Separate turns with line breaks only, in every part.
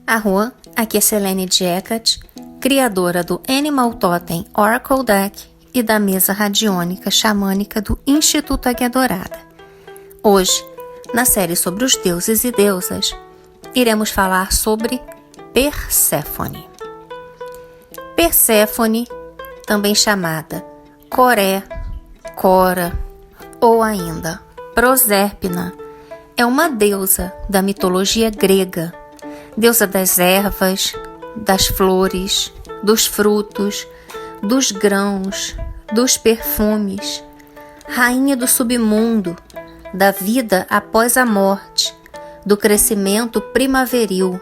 Arro, aqui é Selene Diecat, criadora do Animal Totem Oracle Deck e da mesa radiônica xamânica do Instituto Águia Dourada. Hoje, na série sobre os deuses e deusas, iremos falar sobre Perséfone. Perséfone, também chamada Coré, Cora ou ainda Prosérpina, é uma deusa da mitologia grega, deusa das ervas, das flores, dos frutos, dos grãos, dos perfumes, rainha do submundo, da vida após a morte, do crescimento primaveril.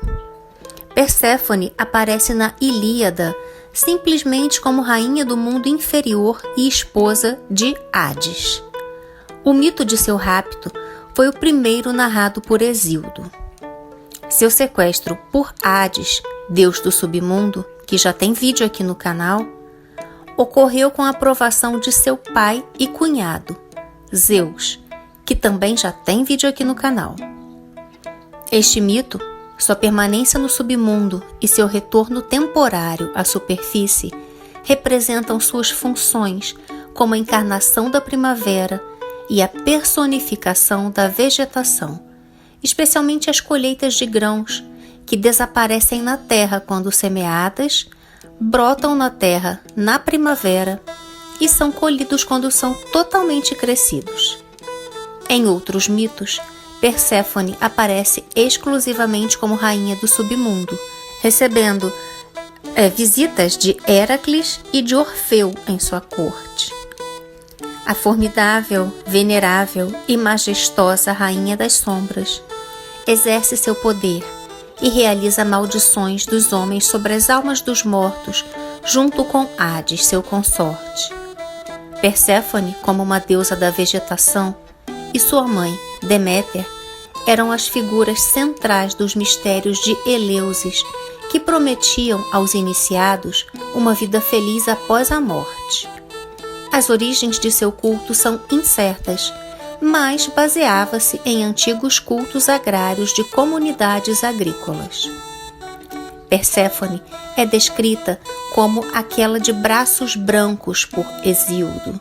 Perséfone aparece na Ilíada simplesmente como rainha do mundo inferior e esposa de Hades. O mito de seu rapto foi o primeiro narrado por Hesíodo. Seu sequestro por Hades, deus do submundo, que já tem vídeo aqui no canal, ocorreu com a aprovação de seu pai e cunhado, Zeus, que também já tem vídeo aqui no canal. Este mito, sua permanência no submundo e seu retorno temporário à superfície representam suas funções como a encarnação da primavera e a personificação da vegetação, especialmente as colheitas de grãos, que desaparecem na terra quando semeadas, brotam na terra na primavera e são colhidos quando são totalmente crescidos. Em outros mitos, Perséfone aparece exclusivamente como rainha do submundo, recebendo visitas de Héracles e de Orfeu em sua corte. A formidável, venerável e majestosa rainha das sombras exerce seu poder e realiza maldições dos homens sobre as almas dos mortos, junto com Hades, seu consorte. Perséfone, como uma deusa da vegetação, e sua mãe, Deméter, eram as figuras centrais dos mistérios de Eleusis, que prometiam aos iniciados uma vida feliz após a morte. As origens de seu culto são incertas, mas baseava-se em antigos cultos agrários de comunidades agrícolas. Perséfone é descrita como aquela de braços brancos por Hesíodo.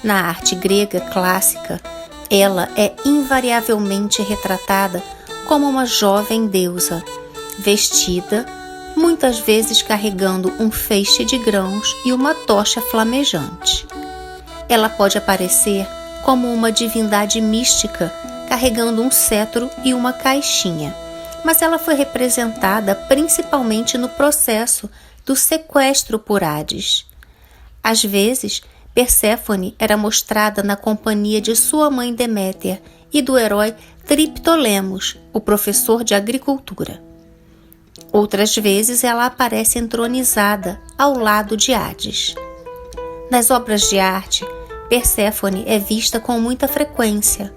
Na arte grega clássica, ela é invariavelmente retratada como uma jovem deusa, vestida, muitas vezes carregando um feixe de grãos e uma tocha flamejante. Ela pode aparecer como uma divindade mística, carregando um cetro e uma caixinha, mas ela foi representada principalmente no processo do sequestro por Hades. Às vezes, Perséfone era mostrada na companhia de sua mãe Deméter e do herói Triptolemos, o professor de agricultura. Outras vezes ela aparece entronizada ao lado de Hades. Nas obras de arte, Perséfone é vista com muita frequência.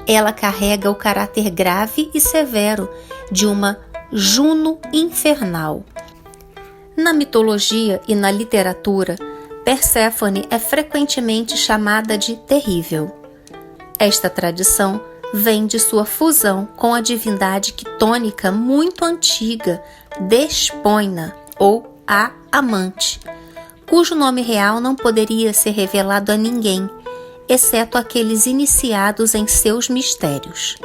Ela carrega o caráter grave e severo de uma Juno infernal. Na mitologia e na literatura, Perséfone é frequentemente chamada de terrível. Esta tradição vem de sua fusão com a divindade quitônica muito antiga, Despoina, ou a Amante, cujo nome real não poderia ser revelado a ninguém, exceto aqueles iniciados em seus mistérios.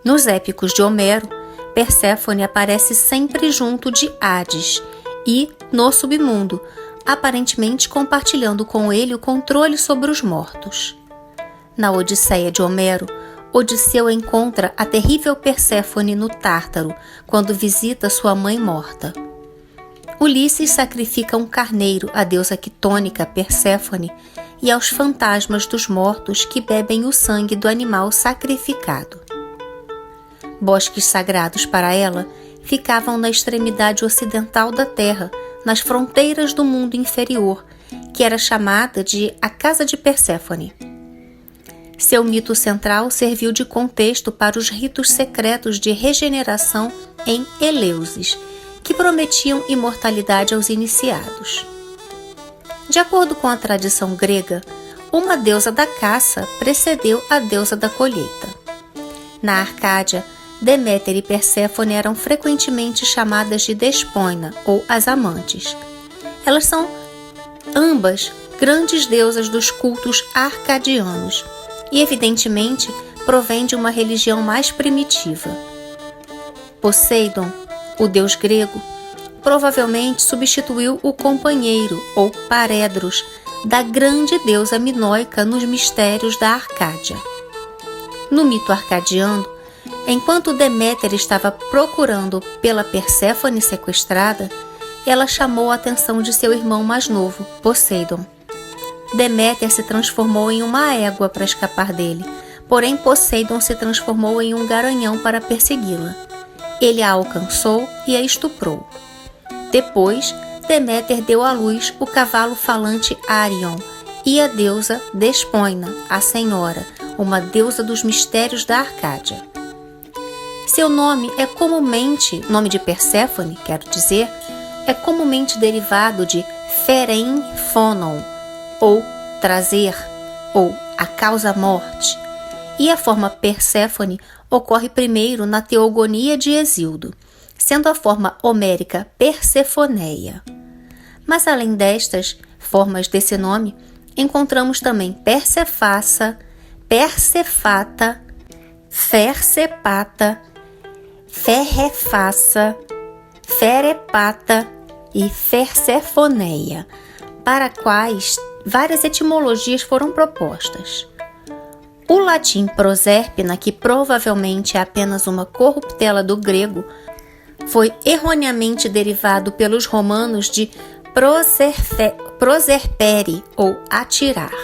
Nos épicos de Homero, Perséfone aparece sempre junto de Hades e no submundo, aparentemente compartilhando com ele o controle sobre os mortos. Na Odisseia de Homero, Odisseu encontra a terrível Perséfone no Tártaro, quando visita sua mãe morta. Ulisses sacrifica um carneiro à deusa quitônica Perséfone e aos fantasmas dos mortos que bebem o sangue do animal sacrificado. Bosques sagrados para ela ficavam na extremidade ocidental da terra, nas fronteiras do mundo inferior, que era chamada de a Casa de Perséfone. Seu mito central serviu de contexto para os ritos secretos de regeneração em Eleusis, que prometiam imortalidade aos iniciados. De acordo com a tradição grega, uma deusa da caça precedeu a deusa da colheita. Na Arcádia, Deméter e Perséfone eram frequentemente chamadas de Despoina ou as amantes. Elas são ambas grandes deusas dos cultos arcadianos e, evidentemente, provêm de uma religião mais primitiva. Poseidon, o deus grego, provavelmente substituiu o companheiro, ou paredros, da grande deusa minoica nos mistérios da Arcádia. No mito arcadiano, enquanto Deméter estava procurando pela Perséfone sequestrada, ela chamou a atenção de seu irmão mais novo, Poseidon. Deméter se transformou em uma égua para escapar dele, porém Poseidon se transformou em um garanhão para persegui-la. Ele a alcançou e a estuprou. Depois, Deméter deu à luz o cavalo falante Arion e a deusa Despoina, a Senhora, uma deusa dos mistérios da Arcádia. Seu nome nome de Perséfone, é comumente derivado de Ferein Phonon, ou trazer, ou a causa-morte, e a forma Perséfone ocorre primeiro na Teogonia de Hesíodo, sendo a forma homérica Persefoneia. Mas além destas formas desse nome, encontramos também Persefassa, Persefata, Fersepata, Ferrefassa, Ferepata e Persefoneia, para quais várias etimologias foram propostas. O latim prosérpina, que provavelmente é apenas uma corruptela do grego, foi erroneamente derivado pelos romanos de proserpere, ou atirar.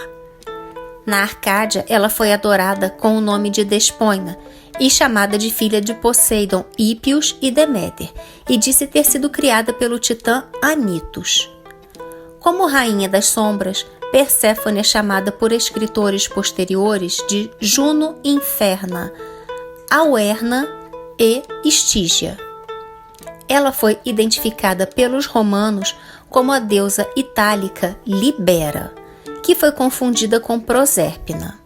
Na Arcádia, ela foi adorada com o nome de Despoina e chamada de filha de Poseidon, Hípios e Deméter, e disse ter sido criada pelo titã Anitus. Como rainha das sombras, Perséfone é chamada por escritores posteriores de Juno Inferna, Auerna e Estígia. Ela foi identificada pelos romanos como a deusa itálica Libera, que foi confundida com Prosérpina.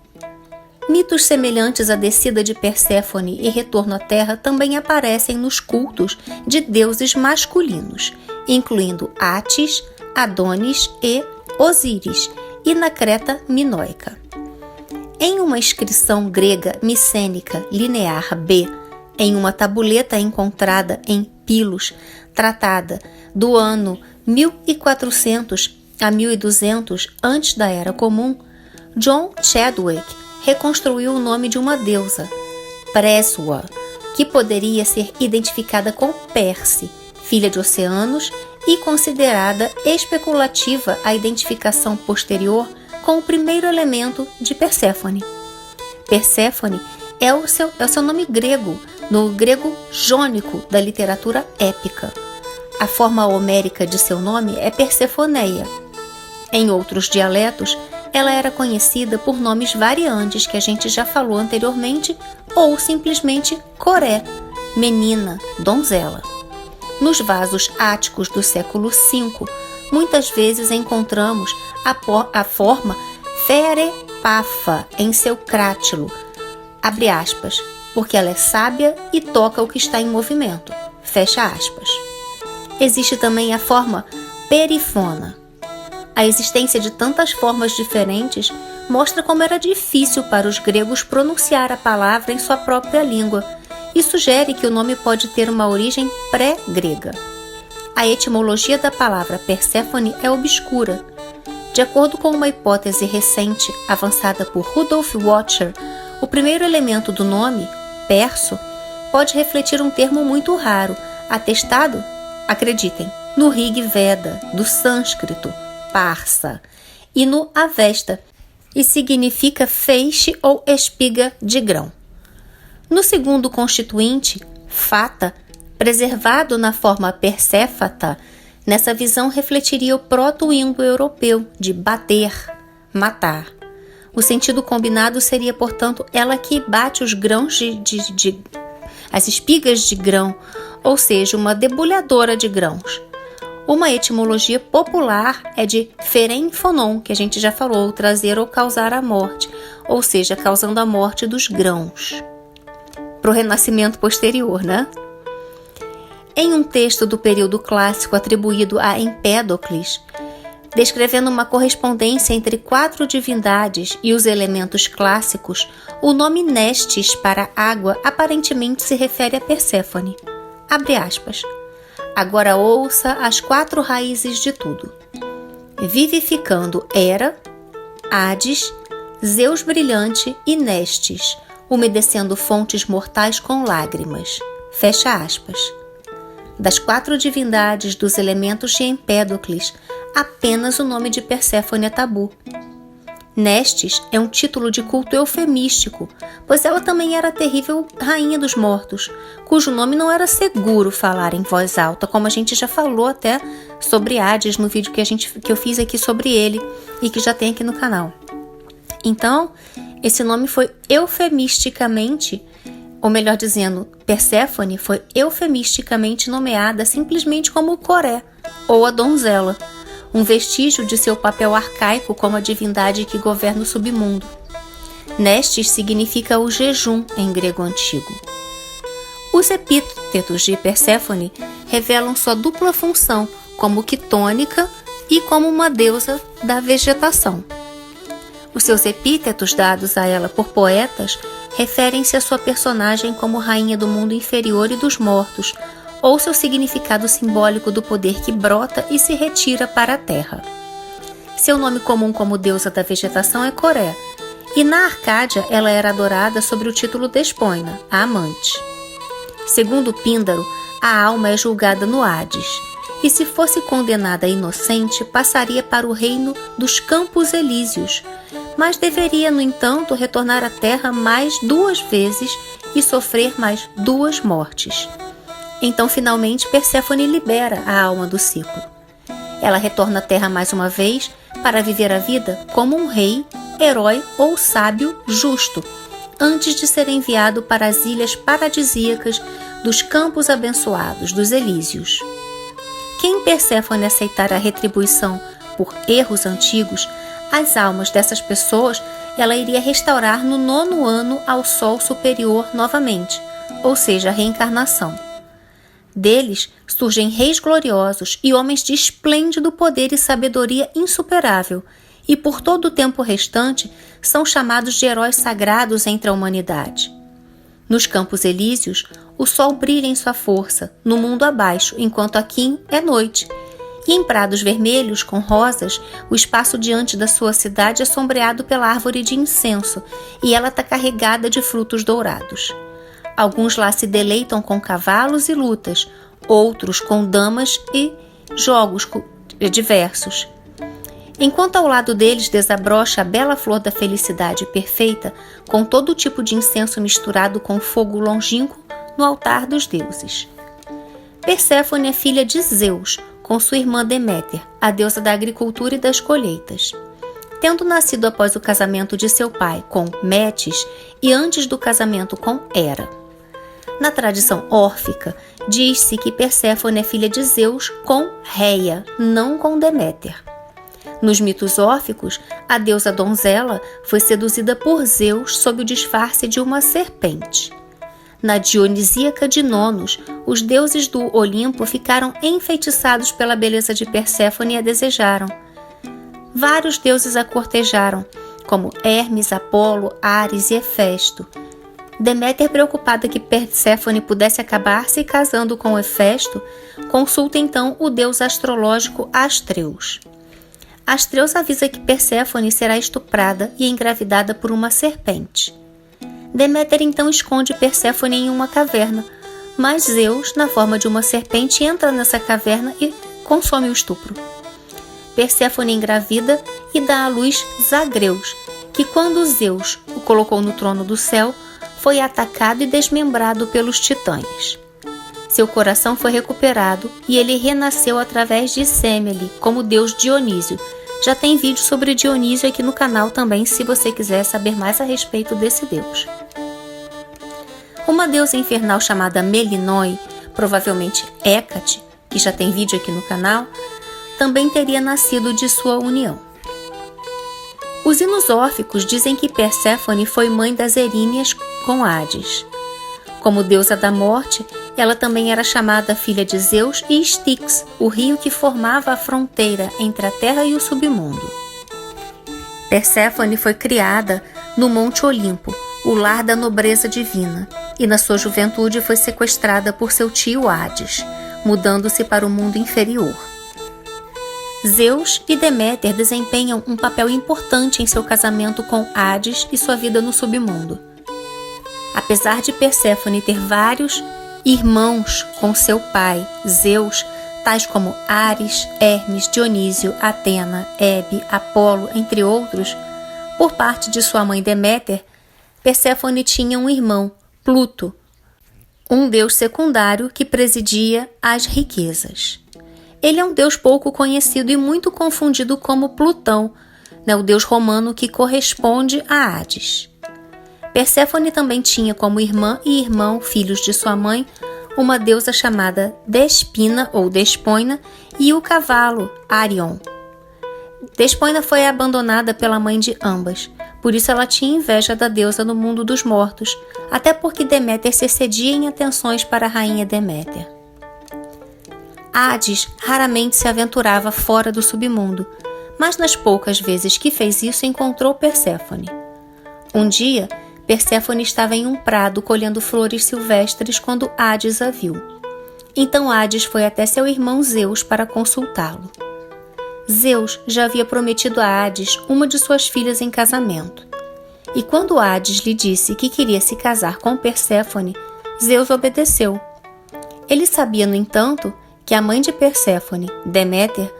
Mitos semelhantes à descida de Perséfone e retorno à Terra também aparecem nos cultos de deuses masculinos, incluindo Átis, Adonis e Osíris, e na Creta minoica. Em uma inscrição grega micênica linear B, em uma tabuleta encontrada em Pilos, tratada do ano 1400 a 1200 antes da Era Comum, John Chadwick reconstruiu o nome de uma deusa, Presua, que poderia ser identificada com Perse, filha de Oceanos, e considerada especulativa a identificação posterior com o primeiro elemento de Perséfone. Perséfone é o seu nome grego, no grego jônico da literatura épica. A forma homérica de seu nome é Persefoneia. Em outros dialetos, ela era conhecida por nomes variantes que a gente já falou anteriormente, ou simplesmente Coré, menina, donzela. Nos vasos áticos do século V, muitas vezes encontramos a forma Ferepafa em seu crátilo, abre aspas, porque ela é sábia e toca o que está em movimento, fecha aspas. Existe também a forma Perifona. A existência de tantas formas diferentes mostra como era difícil para os gregos pronunciar a palavra em sua própria língua e sugere que o nome pode ter uma origem pré-grega. A etimologia da palavra Perséfone é obscura. De acordo com uma hipótese recente avançada por Rudolf Watcher, o primeiro elemento do nome, perso, pode refletir um termo muito raro, atestado, acreditem, no Rig Veda, do sânscrito, parsa, e no Avesta, e significa feixe ou espiga de grão. No segundo constituinte, fata, preservado na forma perséfata, nessa visão refletiria o proto-indo-europeu de bater, matar. O sentido combinado seria, portanto, ela que bate os grãos as espigas de grão, ou seja, uma debulhadora de grãos. Uma etimologia popular é de ferem phonon, que a gente já falou, trazer ou causar a morte, ou seja, causando a morte dos grãos. Para o renascimento posterior, né? Em um texto do período clássico atribuído a Empédocles, descrevendo uma correspondência entre 4 divindades e os elementos clássicos, o nome Nestis para água aparentemente se refere a Perséfone. Abre aspas. Agora ouça as 4 raízes de tudo. Vivificando Hera, Hades, Zeus brilhante e Nestis, umedecendo fontes mortais com lágrimas. Fecha aspas. Das 4 divindades dos elementos de Empédocles, apenas o nome de Perséfone é tabu. Nestis é um título de culto eufemístico, pois ela também era a terrível rainha dos mortos, cujo nome não era seguro falar em voz alta, como a gente já falou até sobre Hades no vídeo que eu fiz aqui sobre ele e que já tem aqui no canal. Então, esse nome foi eufemisticamente, ou melhor dizendo, Perséfone foi eufemisticamente nomeada simplesmente como Coré, ou a donzela, um vestígio de seu papel arcaico como a divindade que governa o submundo. Nestis significa o jejum em grego antigo. Os epítetos de Perséfone revelam sua dupla função como quitônica e como uma deusa da vegetação. Os seus epítetos dados a ela por poetas referem-se à sua personagem como rainha do mundo inferior e dos mortos, ou seu significado simbólico do poder que brota e se retira para a terra. Seu nome comum como deusa da vegetação é Coré, e na Arcádia ela era adorada sob o título Despoina, a amante. Segundo Píndaro, a alma é julgada no Hades, e se fosse condenada inocente, passaria para o reino dos Campos Elíseos, mas deveria, no entanto, retornar à terra mais 2 vezes e sofrer mais 2 mortes. Então, finalmente, Perséfone libera a alma do ciclo. Ela retorna à terra mais uma vez para viver a vida como um rei, herói ou sábio justo, antes de ser enviado para as ilhas paradisíacas dos campos abençoados, dos Elíseos. Quem Perséfone aceitar a retribuição por erros antigos, as almas dessas pessoas ela iria restaurar no 9º ano ao sol superior novamente, ou seja, a reencarnação. Deles surgem reis gloriosos e homens de esplêndido poder e sabedoria insuperável, e por todo o tempo restante são chamados de heróis sagrados entre a humanidade. Nos Campos Elíseos, o sol brilha em sua força, no mundo abaixo, enquanto aqui é noite, e em prados vermelhos com rosas, o espaço diante da sua cidade é sombreado pela árvore de incenso, e ela está carregada de frutos dourados. Alguns lá se deleitam com cavalos e lutas, outros com damas e jogos diversos. Enquanto ao lado deles desabrocha a bela flor da felicidade perfeita, com todo tipo de incenso misturado com fogo longínquo no altar dos deuses. Perséfone é filha de Zeus, com sua irmã Deméter, a deusa da agricultura e das colheitas. Tendo nascido após o casamento de seu pai com Metis e antes do casamento com Hera. Na tradição órfica, diz-se que Perséfone é filha de Zeus com Reia, não com Deméter. Nos mitos órficos, a deusa donzela foi seduzida por Zeus sob o disfarce de uma serpente. Na Dionisíaca de Nonos, os deuses do Olimpo ficaram enfeitiçados pela beleza de Perséfone e a desejaram. Vários deuses a cortejaram, como Hermes, Apolo, Ares e Hefesto. Deméter, preocupada que Perséfone pudesse acabar se casando com Hefesto, consulta então o deus astrológico Astreus. Astreus avisa que Perséfone será estuprada e engravidada por uma serpente. Deméter então esconde Perséfone em uma caverna, mas Zeus, na forma de uma serpente, entra nessa caverna e consome o estupro. Perséfone engravida e dá à luz Zagreus, que quando Zeus o colocou no trono do céu, foi atacado e desmembrado pelos titãs. Seu coração foi recuperado e ele renasceu através de Semele, como deus Dionísio. Já tem vídeo sobre Dionísio aqui no canal também, se você quiser saber mais a respeito desse deus. Uma deusa infernal chamada Melinoi, provavelmente Hécate, que já tem vídeo aqui no canal, também teria nascido de sua união. Os hinos órficos dizem que Perséfone foi mãe das Eríneas com Hades. Como deusa da morte, ela também era chamada filha de Zeus e Styx, o rio que formava a fronteira entre a terra e o submundo. Perséfone foi criada no Monte Olimpo, o lar da nobreza divina, e na sua juventude foi sequestrada por seu tio Hades, mudando-se para o mundo inferior. Zeus e Deméter desempenham um papel importante em seu casamento com Hades e sua vida no submundo. Apesar de Perséfone ter vários irmãos com seu pai, Zeus, tais como Ares, Hermes, Dionísio, Atena, Hebe, Apolo, entre outros, por parte de sua mãe Deméter, Perséfone tinha um irmão, Pluto, um deus secundário que presidia as riquezas. Ele é um deus pouco conhecido e muito confundido como Plutão, o deus romano que corresponde a Hades. Perséfone também tinha como irmã e irmão, filhos de sua mãe, uma deusa chamada Despina ou Despoina e o cavalo, Arion. Despoina foi abandonada pela mãe de ambas, por isso ela tinha inveja da deusa no mundo dos mortos, até porque Deméter se excedia em atenções para a rainha Deméter. Hades raramente se aventurava fora do submundo, mas nas poucas vezes que fez isso encontrou Perséfone. Um dia, Perséfone estava em um prado colhendo flores silvestres quando Hades a viu. Então Hades foi até seu irmão Zeus para consultá-lo. Zeus já havia prometido a Hades uma de suas filhas em casamento. E quando Hades lhe disse que queria se casar com Perséfone, Zeus obedeceu. Ele sabia, no entanto, que a mãe de Perséfone, Deméter,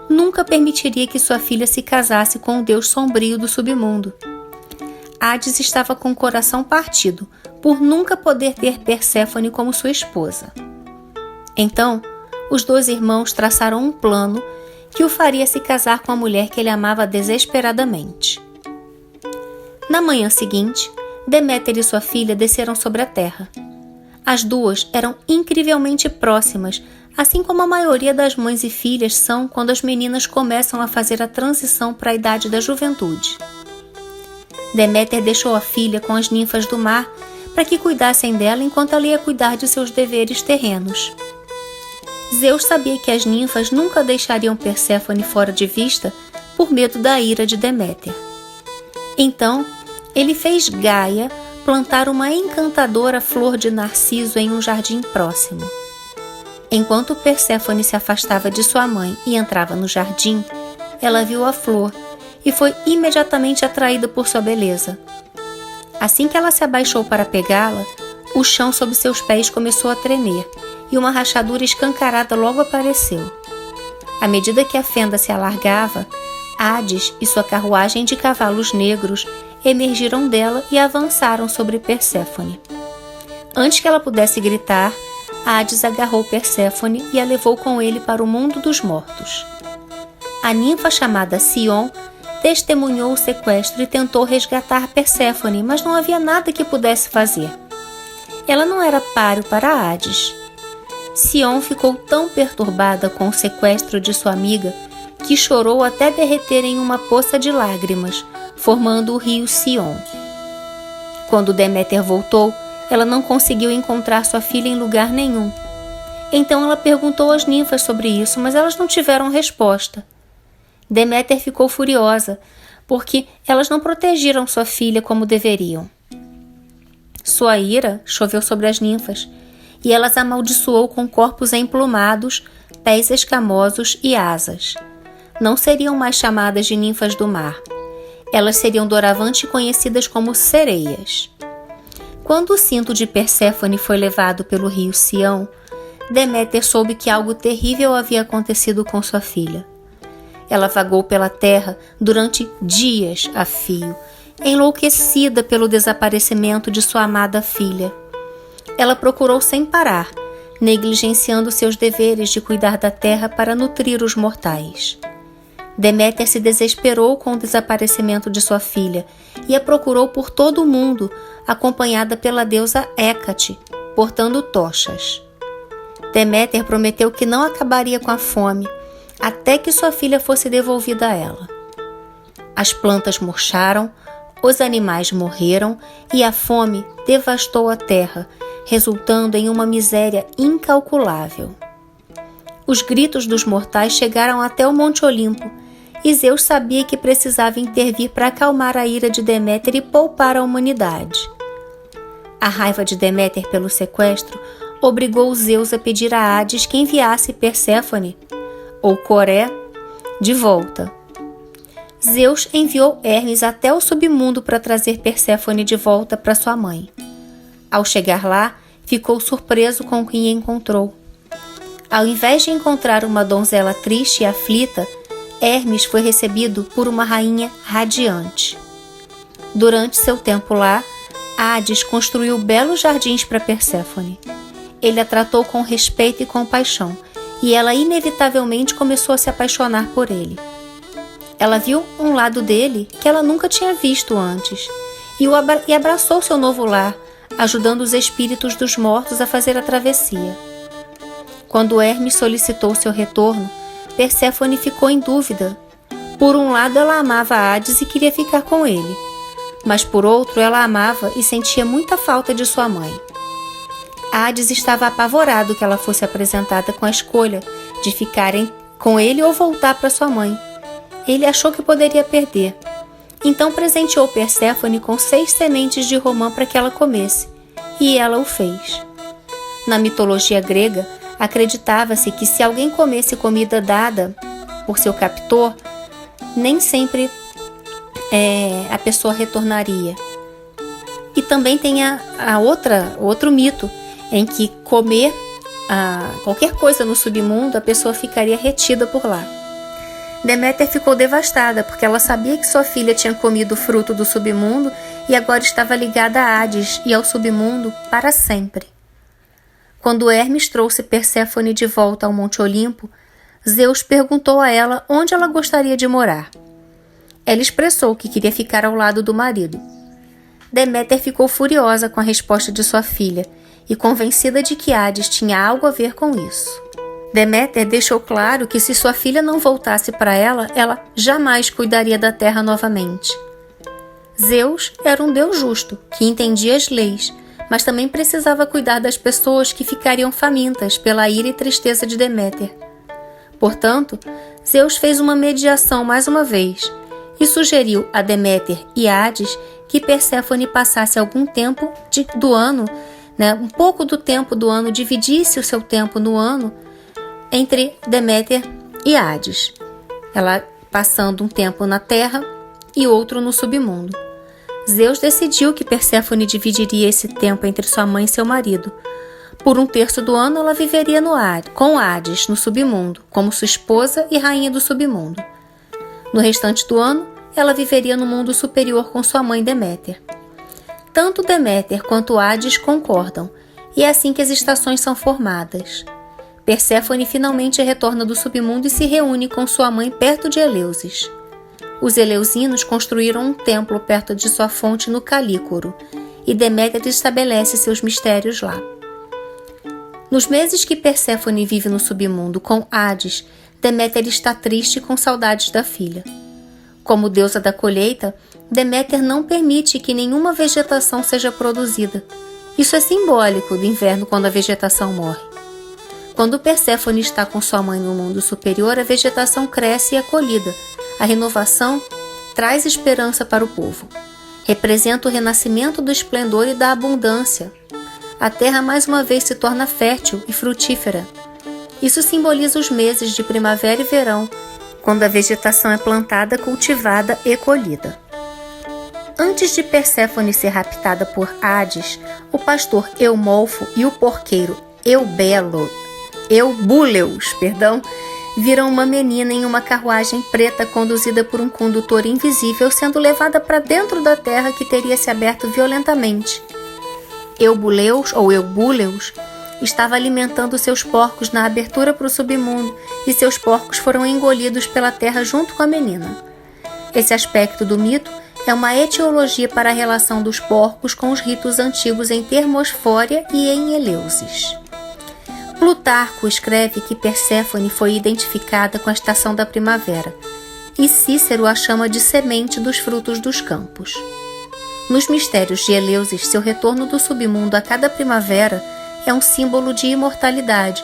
nunca permitiria que sua filha se casasse com o deus sombrio do submundo. Hades estava com o coração partido por nunca poder ter Perséfone como sua esposa. Então, os dois irmãos traçaram um plano que o faria se casar com a mulher que ele amava desesperadamente. Na manhã seguinte, Deméter e sua filha desceram sobre a terra. As duas eram incrivelmente próximas, assim como a maioria das mães e filhas são quando as meninas começam a fazer a transição para a idade da juventude. Deméter deixou a filha com as ninfas do mar para que cuidassem dela enquanto ela ia cuidar de seus deveres terrenos. Zeus sabia que as ninfas nunca deixariam Perséfone fora de vista por medo da ira de Deméter. Então, ele fez Gaia plantar uma encantadora flor de narciso em um jardim próximo. Enquanto Perséfone se afastava de sua mãe e entrava no jardim, ela viu a flor e foi imediatamente atraída por sua beleza. Assim que ela se abaixou para pegá-la, o chão sob seus pés começou a tremer e uma rachadura escancarada logo apareceu. À medida que a fenda se alargava, Hades e sua carruagem de cavalos negros emergiram dela e avançaram sobre Perséfone. Antes que ela pudesse gritar, Hades agarrou Perséfone e a levou com ele para o mundo dos mortos. A ninfa chamada Sion testemunhou o sequestro e tentou resgatar Perséfone, mas não havia nada que pudesse fazer. Ela não era páreo para Hades. Sion ficou tão perturbada com o sequestro de sua amiga que chorou até derreter em uma poça de lágrimas, formando o rio Sion. Quando Deméter voltou, ela não conseguiu encontrar sua filha em lugar nenhum. Então ela perguntou às ninfas sobre isso, mas elas não tiveram resposta. Deméter ficou furiosa, porque elas não protegeram sua filha como deveriam. Sua ira choveu sobre as ninfas, e elas amaldiçoou com corpos emplumados, pés escamosos e asas. Não seriam mais chamadas de ninfas do mar. Elas seriam doravante conhecidas como sereias. Quando o cinto de Perséfone foi levado pelo rio Sião, Deméter soube que algo terrível havia acontecido com sua filha. Ela vagou pela terra durante dias a fio, enlouquecida pelo desaparecimento de sua amada filha. Ela procurou sem parar, negligenciando seus deveres de cuidar da terra para nutrir os mortais. Deméter se desesperou com o desaparecimento de sua filha e a procurou por todo o mundo, acompanhada pela deusa Hécate, portando tochas. Deméter prometeu que não acabaria com a fome até que sua filha fosse devolvida a ela. As plantas murcharam, os animais morreram e a fome devastou a terra, resultando em uma miséria incalculável. Os gritos dos mortais chegaram até o Monte Olimpo, e Zeus sabia que precisava intervir para acalmar a ira de Deméter e poupar a humanidade. A raiva de Deméter pelo sequestro obrigou Zeus a pedir a Hades que enviasse Perséfone, ou Coré, de volta. Zeus enviou Hermes até o submundo para trazer Perséfone de volta para sua mãe. Ao chegar lá, ficou surpreso com o que encontrou. Ao invés de encontrar uma donzela triste e aflita, Hermes foi recebido por uma rainha radiante. Durante seu tempo lá, Hades construiu belos jardins para Perséfone. Ele a tratou com respeito e compaixão, e ela inevitavelmente começou a se apaixonar por ele. Ela viu um lado dele que ela nunca tinha visto antes, e abraçou seu novo lar, ajudando os espíritos dos mortos a fazer a travessia. Quando Hermes solicitou seu retorno, Perséfone ficou em dúvida. Por um lado, ela amava Hades e queria ficar com ele, mas por outro, ela amava e sentia muita falta de sua mãe. Hades estava apavorado que ela fosse apresentada com a escolha de ficarem com ele ou voltar para sua mãe. Ele achou que poderia perder. Então presenteou Perséfone com 6 sementes de romã para que ela comesse, e ela o fez. Na mitologia grega, acreditava-se que se alguém comesse comida dada por seu captor, nem sempre a pessoa retornaria. E também tem outro mito, em que comer qualquer coisa no submundo, a pessoa ficaria retida por lá. Deméter ficou devastada, porque ela sabia que sua filha tinha comido o fruto do submundo e agora estava ligada a Hades e ao submundo para sempre. Quando Hermes trouxe Perséfone de volta ao Monte Olimpo, Zeus perguntou a ela onde ela gostaria de morar. Ela expressou que queria ficar ao lado do marido. Deméter ficou furiosa com a resposta de sua filha e convencida de que Hades tinha algo a ver com isso. Deméter deixou claro que se sua filha não voltasse para ela, ela jamais cuidaria da terra novamente. Zeus era um deus justo, que entendia as leis, mas também precisava cuidar das pessoas que ficariam famintas pela ira e tristeza de Deméter. Portanto, Zeus fez uma mediação mais uma vez e sugeriu a Deméter e Hades que Perséfone passasse algum tempo do ano, um pouco do tempo do ano, dividisse o seu tempo no ano entre Deméter e Hades, ela passando um tempo na terra e outro no submundo. Zeus decidiu que Perséfone dividiria esse tempo entre sua mãe e seu marido. Por 1/3 do ano, ela viveria com Hades, no submundo, como sua esposa e rainha do submundo. No restante do ano, ela viveria no mundo superior com sua mãe Deméter. Tanto Deméter quanto Hades concordam, e é assim que as estações são formadas. Perséfone finalmente retorna do submundo e se reúne com sua mãe perto de Eleusis. Os eleusinos construíram um templo perto de sua fonte no Calícoro, e Deméter estabelece seus mistérios lá. Nos meses que Perséfone vive no submundo com Hades, Deméter está triste e com saudades da filha. Como deusa da colheita, Deméter não permite que nenhuma vegetação seja produzida. Isso é simbólico do inverno, quando a vegetação morre. Quando Perséfone está com sua mãe no mundo superior, a vegetação cresce e é colhida. A renovação traz esperança para o povo. Representa o renascimento do esplendor e da abundância. A terra mais uma vez se torna fértil e frutífera. Isso simboliza os meses de primavera e verão, quando a vegetação é plantada, cultivada e colhida. Antes de Perséfone ser raptada por Hades, o pastor Eumolfo e o porqueiro Eubúleus, viram uma menina em uma carruagem preta conduzida por um condutor invisível sendo levada para dentro da terra que teria se aberto violentamente. Eubúleus estava alimentando seus porcos na abertura para o submundo e seus porcos foram engolidos pela terra junto com a menina. Esse aspecto do mito é uma etiologia para a relação dos porcos com os ritos antigos em Termosfória e em Eleusis. Plutarco escreve que Perséfone foi identificada com a estação da primavera, e Cícero a chama de semente dos frutos dos campos. Nos mistérios de Eleusis, seu retorno do submundo a cada primavera é um símbolo de imortalidade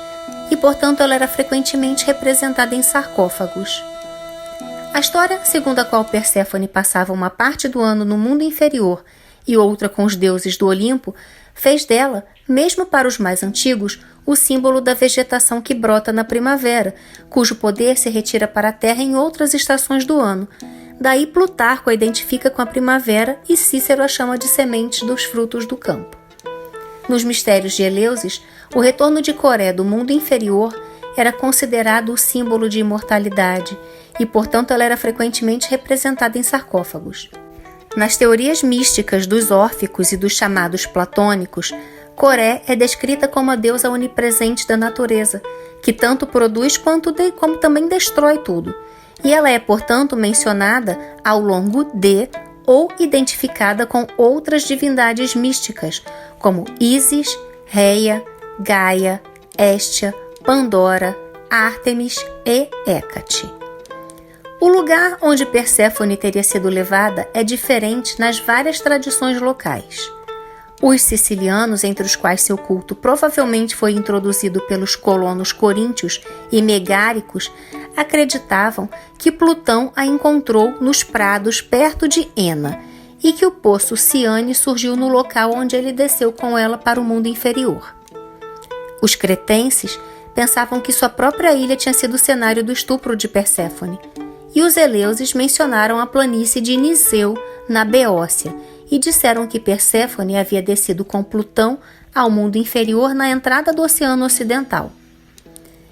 e, portanto, ela era frequentemente representada em sarcófagos. A história segundo a qual Perséfone passava uma parte do ano no mundo inferior e outra com os deuses do Olimpo fez dela, mesmo para os mais antigos, o símbolo da vegetação que brota na primavera, cujo poder se retira para a terra em outras estações do ano. Daí Plutarco a identifica com a primavera e Cícero a chama de sementes dos frutos do campo. Nos mistérios de Eleusis, o retorno de Coré do mundo inferior era considerado o símbolo de imortalidade e, portanto, ela era frequentemente representada em sarcófagos. Nas teorias místicas dos órficos e dos chamados platônicos, Coré é descrita como a deusa onipresente da natureza, que tanto produz como também destrói tudo. E ela é, portanto, mencionada ao longo de ou identificada com outras divindades místicas, como Ísis, Reia, Gaia, Héstia, Pandora, Ártemis e Hécate. O lugar onde Perséfone teria sido levada é diferente nas várias tradições locais. Os sicilianos, entre os quais seu culto provavelmente foi introduzido pelos colonos coríntios e megáricos, acreditavam que Plutão a encontrou nos prados perto de Ena e que o poço Ciane surgiu no local onde ele desceu com ela para o mundo inferior. Os cretenses pensavam que sua própria ilha tinha sido o cenário do estupro de Perséfone, e os eleuses mencionaram a planície de Niseu, na Beócia, e disseram que Perséfone havia descido com Plutão ao mundo inferior na entrada do Oceano Ocidental.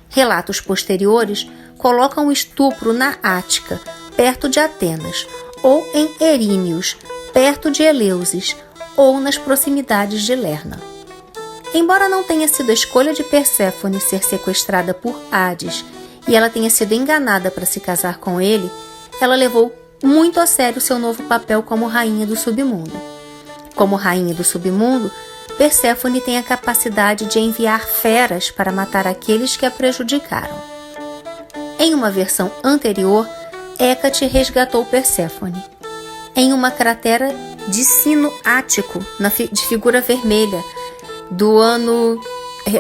Relatos posteriores colocam o estupro na Ática, perto de Atenas, ou em Eríneos, perto de Eleusis, ou nas proximidades de Lerna. Embora não tenha sido a escolha de Perséfone ser sequestrada por Hades e ela tenha sido enganada para se casar com ele, ela levou muito a sério seu novo papel como rainha do submundo. Como rainha do submundo, Perséfone tem a capacidade de enviar feras para matar aqueles que a prejudicaram. Em uma versão anterior, Hécate resgatou Perséfone. Em uma cratera de sino ático, de figura vermelha, do ano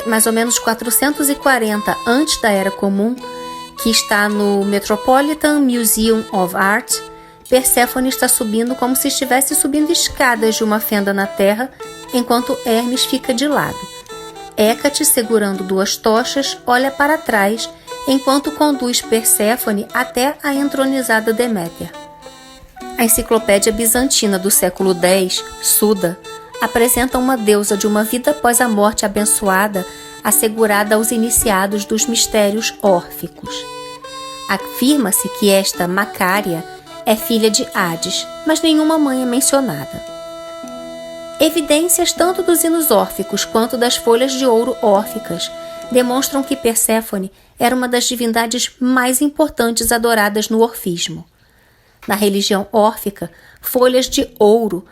mais ou menos 440 antes da Era Comum, que está no Metropolitan Museum of Art, Perséfone está subindo como se estivesse subindo escadas de uma fenda na terra, enquanto Hermes fica de lado. Hécate, segurando duas tochas, olha para trás, enquanto conduz Perséfone até a entronizada Deméter. A enciclopédia bizantina do século X, Suda, apresenta uma deusa de uma vida após a morte abençoada, assegurada aos iniciados dos mistérios órficos. Afirma-se que esta Macária é filha de Hades, mas nenhuma mãe é mencionada. Evidências tanto dos hinos órficos quanto das folhas de ouro órficas demonstram que Perséfone era uma das divindades mais importantes adoradas no orfismo. Na religião órfica, folhas de ouro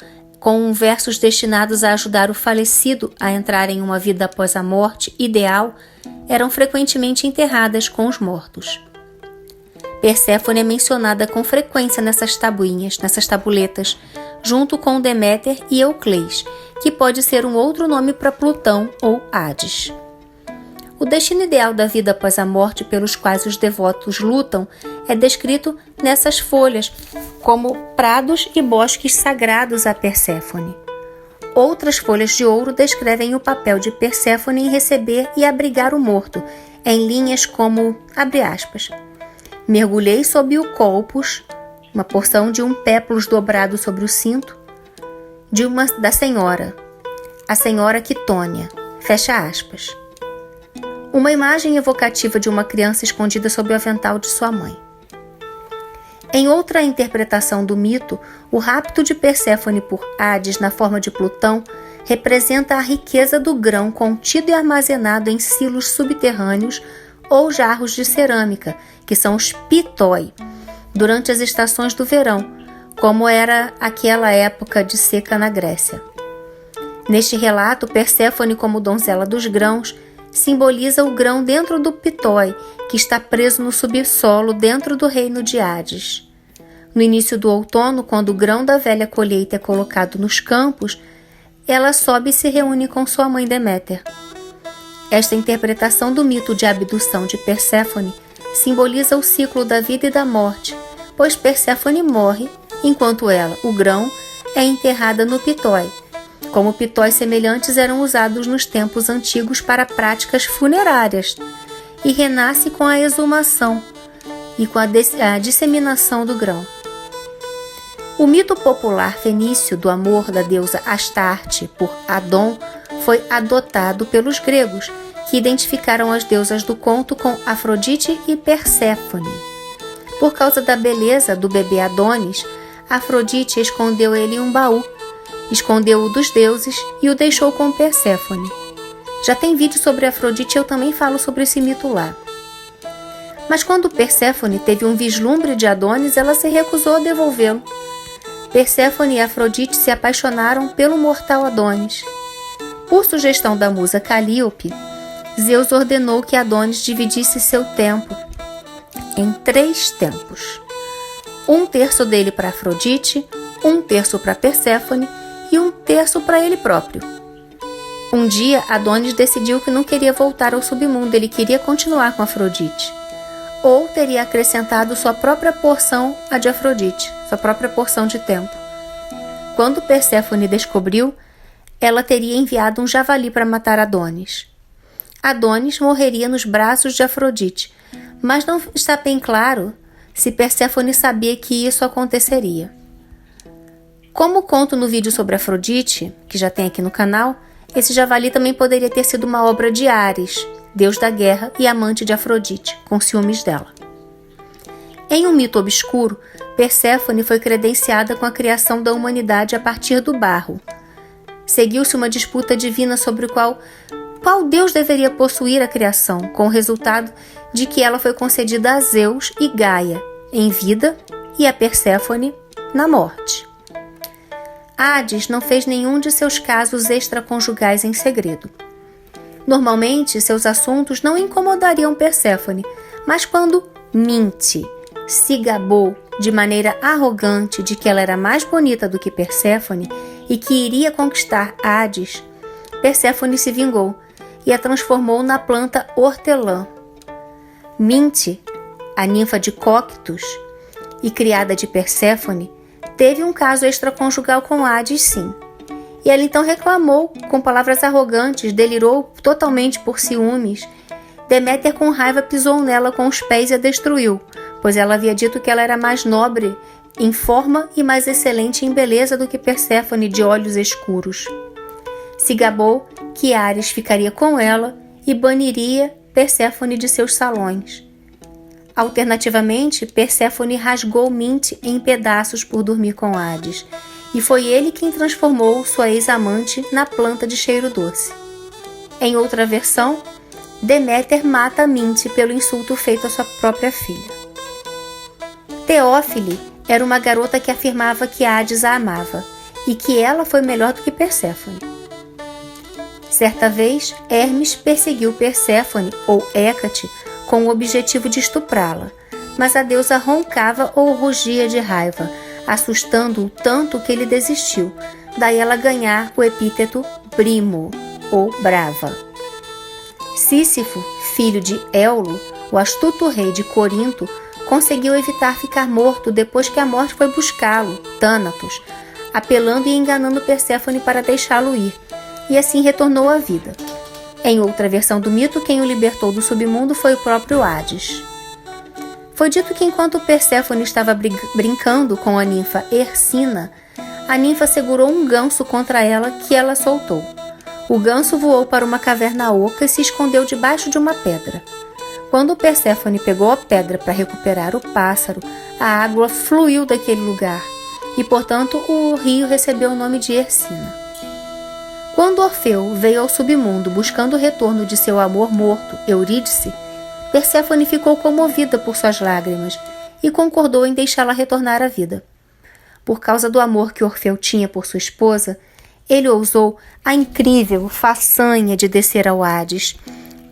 com versos destinados a ajudar o falecido a entrar em uma vida após a morte ideal, eram frequentemente enterradas com os mortos. Perséfone é mencionada com frequência nessas tabuletas, junto com Deméter e Euclês, que pode ser um outro nome para Plutão ou Hades. O destino ideal da vida após a morte pelos quais os devotos lutam é descrito nessas folhas como prados e bosques sagrados a Perséfone. Outras folhas de ouro descrevem o papel de Perséfone em receber e abrigar o morto, em linhas como, abre aspas, mergulhei sob o colpos, uma porção de um péplus dobrado sobre o cinto, da senhora, a senhora Quitônia, fecha aspas. Uma imagem evocativa de uma criança escondida sob o avental de sua mãe. Em outra interpretação do mito, o rapto de Perséfone por Hades na forma de Plutão representa a riqueza do grão contido e armazenado em silos subterrâneos ou jarros de cerâmica, que são os pitói, durante as estações do verão, como era aquela época de seca na Grécia. Neste relato, Perséfone, como donzela dos grãos, simboliza o grão dentro do pitói, que está preso no subsolo dentro do reino de Hades. No início do outono, quando o grão da velha colheita é colocado nos campos, ela sobe e se reúne com sua mãe Deméter. Esta interpretação do mito de abdução de Perséfone simboliza o ciclo da vida e da morte, pois Perséfone morre, enquanto ela, o grão, é enterrada no pitói, como pitóis semelhantes eram usados nos tempos antigos para práticas funerárias, e renasce com a exumação e com a disseminação do grão. O mito popular fenício do amor da deusa Astarte por Adon foi adotado pelos gregos, que identificaram as deusas do conto com Afrodite e Perséfone. Por causa da beleza do bebê Adonis, Afrodite escondeu ele em um baú, escondeu-o dos deuses e o deixou com Perséfone. Já tem vídeo sobre Afrodite, eu também falo sobre esse mito lá. Mas quando Perséfone teve um vislumbre de Adonis, ela se recusou a devolvê-lo. Perséfone e Afrodite se apaixonaram pelo mortal Adonis. Por sugestão da musa Calíope, Zeus ordenou que Adonis dividisse seu tempo em 3 tempos. 1/3 dele para Afrodite, 1/3 para Perséfone e 1/3 para ele próprio. Um dia, Adonis decidiu que não queria voltar ao submundo, ele queria continuar com Afrodite. Ou teria acrescentado sua própria porção à de Afrodite, sua própria porção de tempo. Quando Perséfone descobriu, ela teria enviado um javali para matar Adonis. Adonis morreria nos braços de Afrodite, mas não está bem claro se Perséfone sabia que isso aconteceria. Como conto no vídeo sobre Afrodite, que já tem aqui no canal, esse javali também poderia ter sido uma obra de Ares, deus da guerra e amante de Afrodite, com ciúmes dela. Em um mito obscuro, Perséfone foi credenciada com a criação da humanidade a partir do barro. Seguiu-se uma disputa divina sobre qual deus deveria possuir a criação, com o resultado de que ela foi concedida a Zeus e Gaia, em vida, e a Perséfone, na morte. Hades não fez nenhum de seus casos extraconjugais em segredo. Normalmente, seus assuntos não incomodariam Perséfone, mas quando mente, se gabou de maneira arrogante de que ela era mais bonita do que Perséfone e que iria conquistar Hades, Perséfone se vingou e a transformou na planta hortelã. Minte, a ninfa de Cóctus e criada de Perséfone, teve um caso extraconjugal com Hades, sim. E ela então reclamou, com palavras arrogantes, delirou totalmente por ciúmes. Deméter, com raiva, pisou nela com os pés e a destruiu, pois ela havia dito que ela era mais nobre em forma e mais excelente em beleza do que Perséfone, de olhos escuros. Se gabou que Ares ficaria com ela e baniria Perséfone de seus salões. Alternativamente, Perséfone rasgou Minte em pedaços por dormir com Hades, e foi ele quem transformou sua ex-amante na planta de cheiro doce. Em outra versão, Deméter mata Minte pelo insulto feito à sua própria filha. Teófile era uma garota que afirmava que Hades a amava e que ela foi melhor do que Perséfone. Certa vez, Hermes perseguiu Perséfone, ou Hécate, com o objetivo de estuprá-la, mas a deusa roncava ou rugia de raiva, assustando-o tanto que ele desistiu, daí ela ganhar o epíteto Brimo, ou brava. Sísifo, filho de Éolo, o astuto rei de Corinto, conseguiu evitar ficar morto depois que a morte foi buscá-lo, Thanatos, apelando e enganando Perséfone para deixá-lo ir, e assim retornou à vida. Em outra versão do mito, quem o libertou do submundo foi o próprio Hades. Foi dito que enquanto Perséfone estava brincando com a ninfa Hercina, a ninfa segurou um ganso contra ela que ela soltou. O ganso voou para uma caverna oca e se escondeu debaixo de uma pedra. Quando Perséfone pegou a pedra para recuperar o pássaro, a água fluiu daquele lugar e, portanto, o rio recebeu o nome de Hercina. Quando Orfeu veio ao submundo buscando o retorno de seu amor morto, Eurídice, Perséfone ficou comovida por suas lágrimas e concordou em deixá-la retornar à vida. Por causa do amor que Orfeu tinha por sua esposa, ele ousou a incrível façanha de descer ao Hades,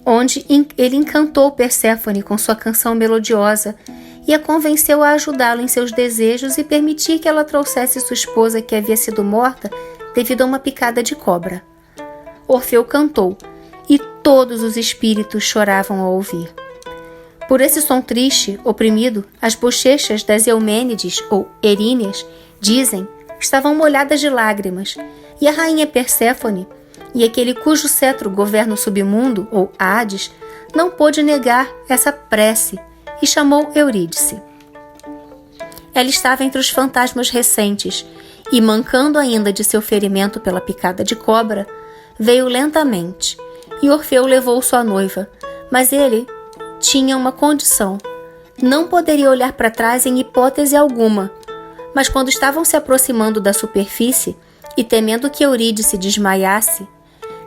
onde ele encantou Perséfone com sua canção melodiosa e a convenceu a ajudá-lo em seus desejos e permitir que ela trouxesse sua esposa que havia sido morta devido a uma picada de cobra. Orfeu cantou, e todos os espíritos choravam ao ouvir. Por esse som triste, oprimido, as bochechas das Eumênides, ou Eríneas, dizem, estavam molhadas de lágrimas, e a rainha Perséfone, e aquele cujo cetro governa o submundo, ou Hades, não pôde negar essa prece e chamou Eurídice. Ela estava entre os fantasmas recentes e, mancando ainda de seu ferimento pela picada de cobra, veio lentamente, e Orfeu levou sua noiva, mas ele tinha uma condição. Não poderia olhar para trás em hipótese alguma, mas quando estavam se aproximando da superfície e temendo que Eurídice desmaiasse,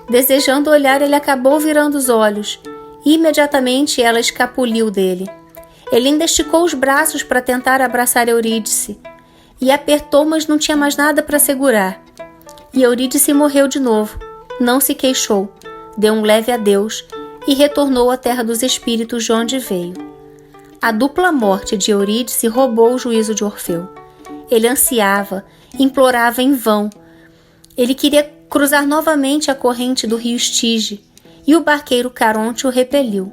desejando olhar, ele acabou virando os olhos e imediatamente ela escapuliu dele. Ele ainda esticou os braços para tentar abraçar Eurídice e apertou, mas não tinha mais nada para segurar. E Eurídice morreu de novo, não se queixou, deu um leve adeus e retornou à terra dos espíritos de onde veio. A dupla morte de Eurídice roubou o juízo de Orfeu. Ele ansiava, implorava em vão. Ele queria cruzar novamente a corrente do rio Estige, e o barqueiro Caronte o repeliu.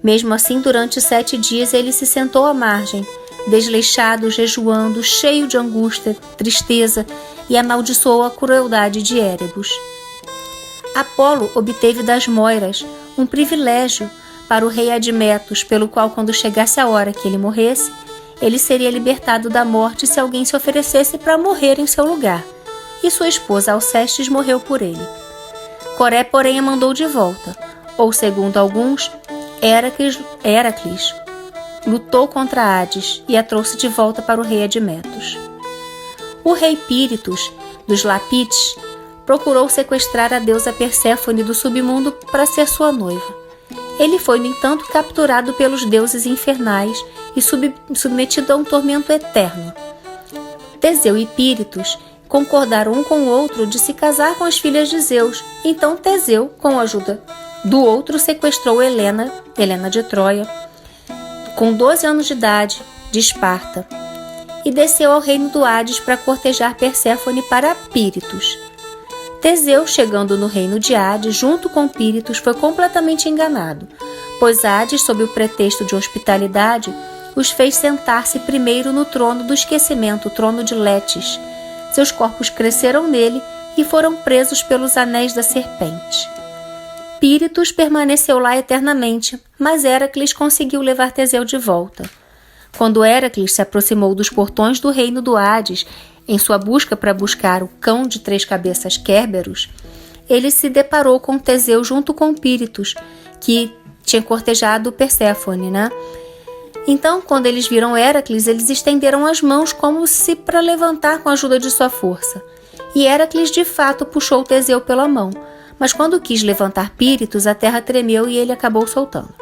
Mesmo assim, durante 7 dias ele se sentou à margem, desleixado, jejuando, cheio de angústia, tristeza, e amaldiçoou a crueldade de Erebus. Apolo obteve das Moiras um privilégio para o rei Admetus, pelo qual, quando chegasse a hora que ele morresse, ele seria libertado da morte se alguém se oferecesse para morrer em seu lugar, e sua esposa Alcestis morreu por ele. Coré, porém, a mandou de volta, ou, segundo alguns, Heracles lutou contra Hades e a trouxe de volta para o rei Admetus. O rei Píritus, dos Lapites, procurou sequestrar a deusa Perséfone do submundo para ser sua noiva. Ele foi, no entanto, capturado pelos deuses infernais e submetido a um tormento eterno. Teseu e Píritus concordaram um com o outro de se casar com as filhas de Zeus. Então Teseu, com a ajuda do outro, sequestrou Helena de Troia, com 12 anos de idade, de Esparta, e desceu ao reino do Hades para cortejar Perséfone para Píritus. Teseu, chegando no reino de Hades, junto com Píritus, foi completamente enganado, pois Hades, sob o pretexto de hospitalidade, os fez sentar-se primeiro no trono do esquecimento, o trono de Létis. Seus corpos cresceram nele e foram presos pelos anéis da serpente. Píritus permaneceu lá eternamente, mas Heracles conseguiu levar Teseu de volta. Quando Heracles se aproximou dos portões do reino do Hades, em sua busca para buscar o cão de 3 cabeças Kerberos, ele se deparou com Teseu junto com Píritus, que tinha cortejado Perséfone, Então, quando eles viram Heracles, eles estenderam as mãos como se para levantar com a ajuda de sua força. E Heracles, de fato, puxou Teseu pela mão, mas quando quis levantar Píritus, a terra tremeu e ele acabou soltando.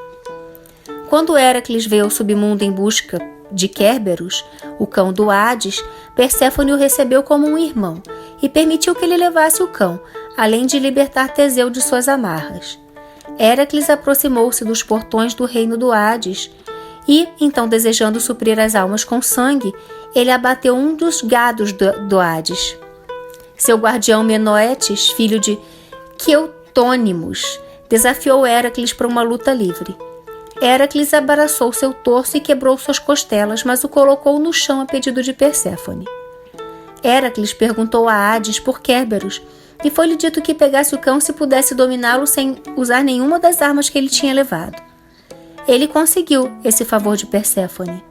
Quando Heracles veio ao submundo em busca de Kerberos, o cão do Hades, Perséfone o recebeu como um irmão e permitiu que ele levasse o cão, além de libertar Teseu de suas amarras. Heracles aproximou-se dos portões do reino do Hades e, então desejando suprir as almas com sangue, ele abateu um dos gados do Hades. Seu guardião Menoetes, filho de Queutônimos, desafiou Heracles para uma luta livre. Heracles abraçou seu torso e quebrou suas costelas, mas o colocou no chão a pedido de Perséfone. Heracles perguntou a Hades por Kerberos, e foi-lhe dito que pegasse o cão se pudesse dominá-lo sem usar nenhuma das armas que ele tinha levado. Ele conseguiu esse favor de Perséfone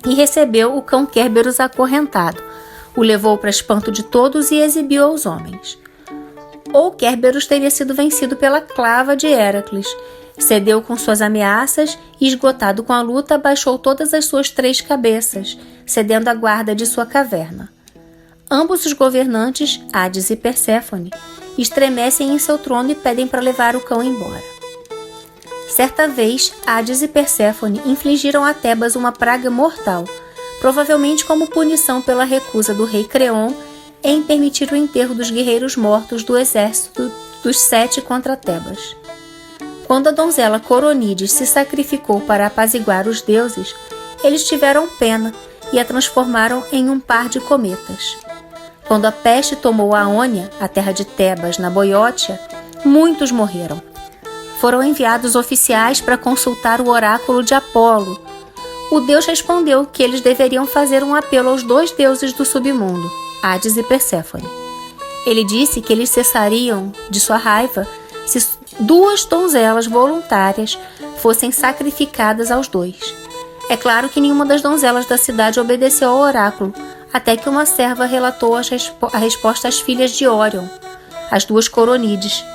e recebeu o cão Kerberos acorrentado, o levou para espanto de todos e exibiu aos homens. Ou Kerberos teria sido vencido pela clava de Heracles, cedeu com suas ameaças e, esgotado com a luta, abaixou todas as suas 3 cabeças, cedendo a guarda de sua caverna. Ambos os governantes, Hades e Perséfone, estremecem em seu trono e pedem para levar o cão embora. Certa vez, Hades e Perséfone infligiram a Tebas uma praga mortal, provavelmente como punição pela recusa do rei Creon em permitir o enterro dos guerreiros mortos do exército dos 7 contra Tebas. Quando a donzela Coronides se sacrificou para apaziguar os deuses, eles tiveram pena e a transformaram em um par de cometas. Quando a peste tomou a Aônia, a terra de Tebas, na Boiótia, muitos morreram. Foram enviados oficiais para consultar o oráculo de Apolo. O deus respondeu que eles deveriam fazer um apelo aos 2 deuses do submundo, Hades e Perséfone. Ele disse que eles cessariam de sua raiva se 2 donzelas voluntárias fossem sacrificadas aos 2. É claro que nenhuma das donzelas da cidade obedeceu ao oráculo, até que uma serva relatou a resposta às filhas de Órion, as 2 Coronides,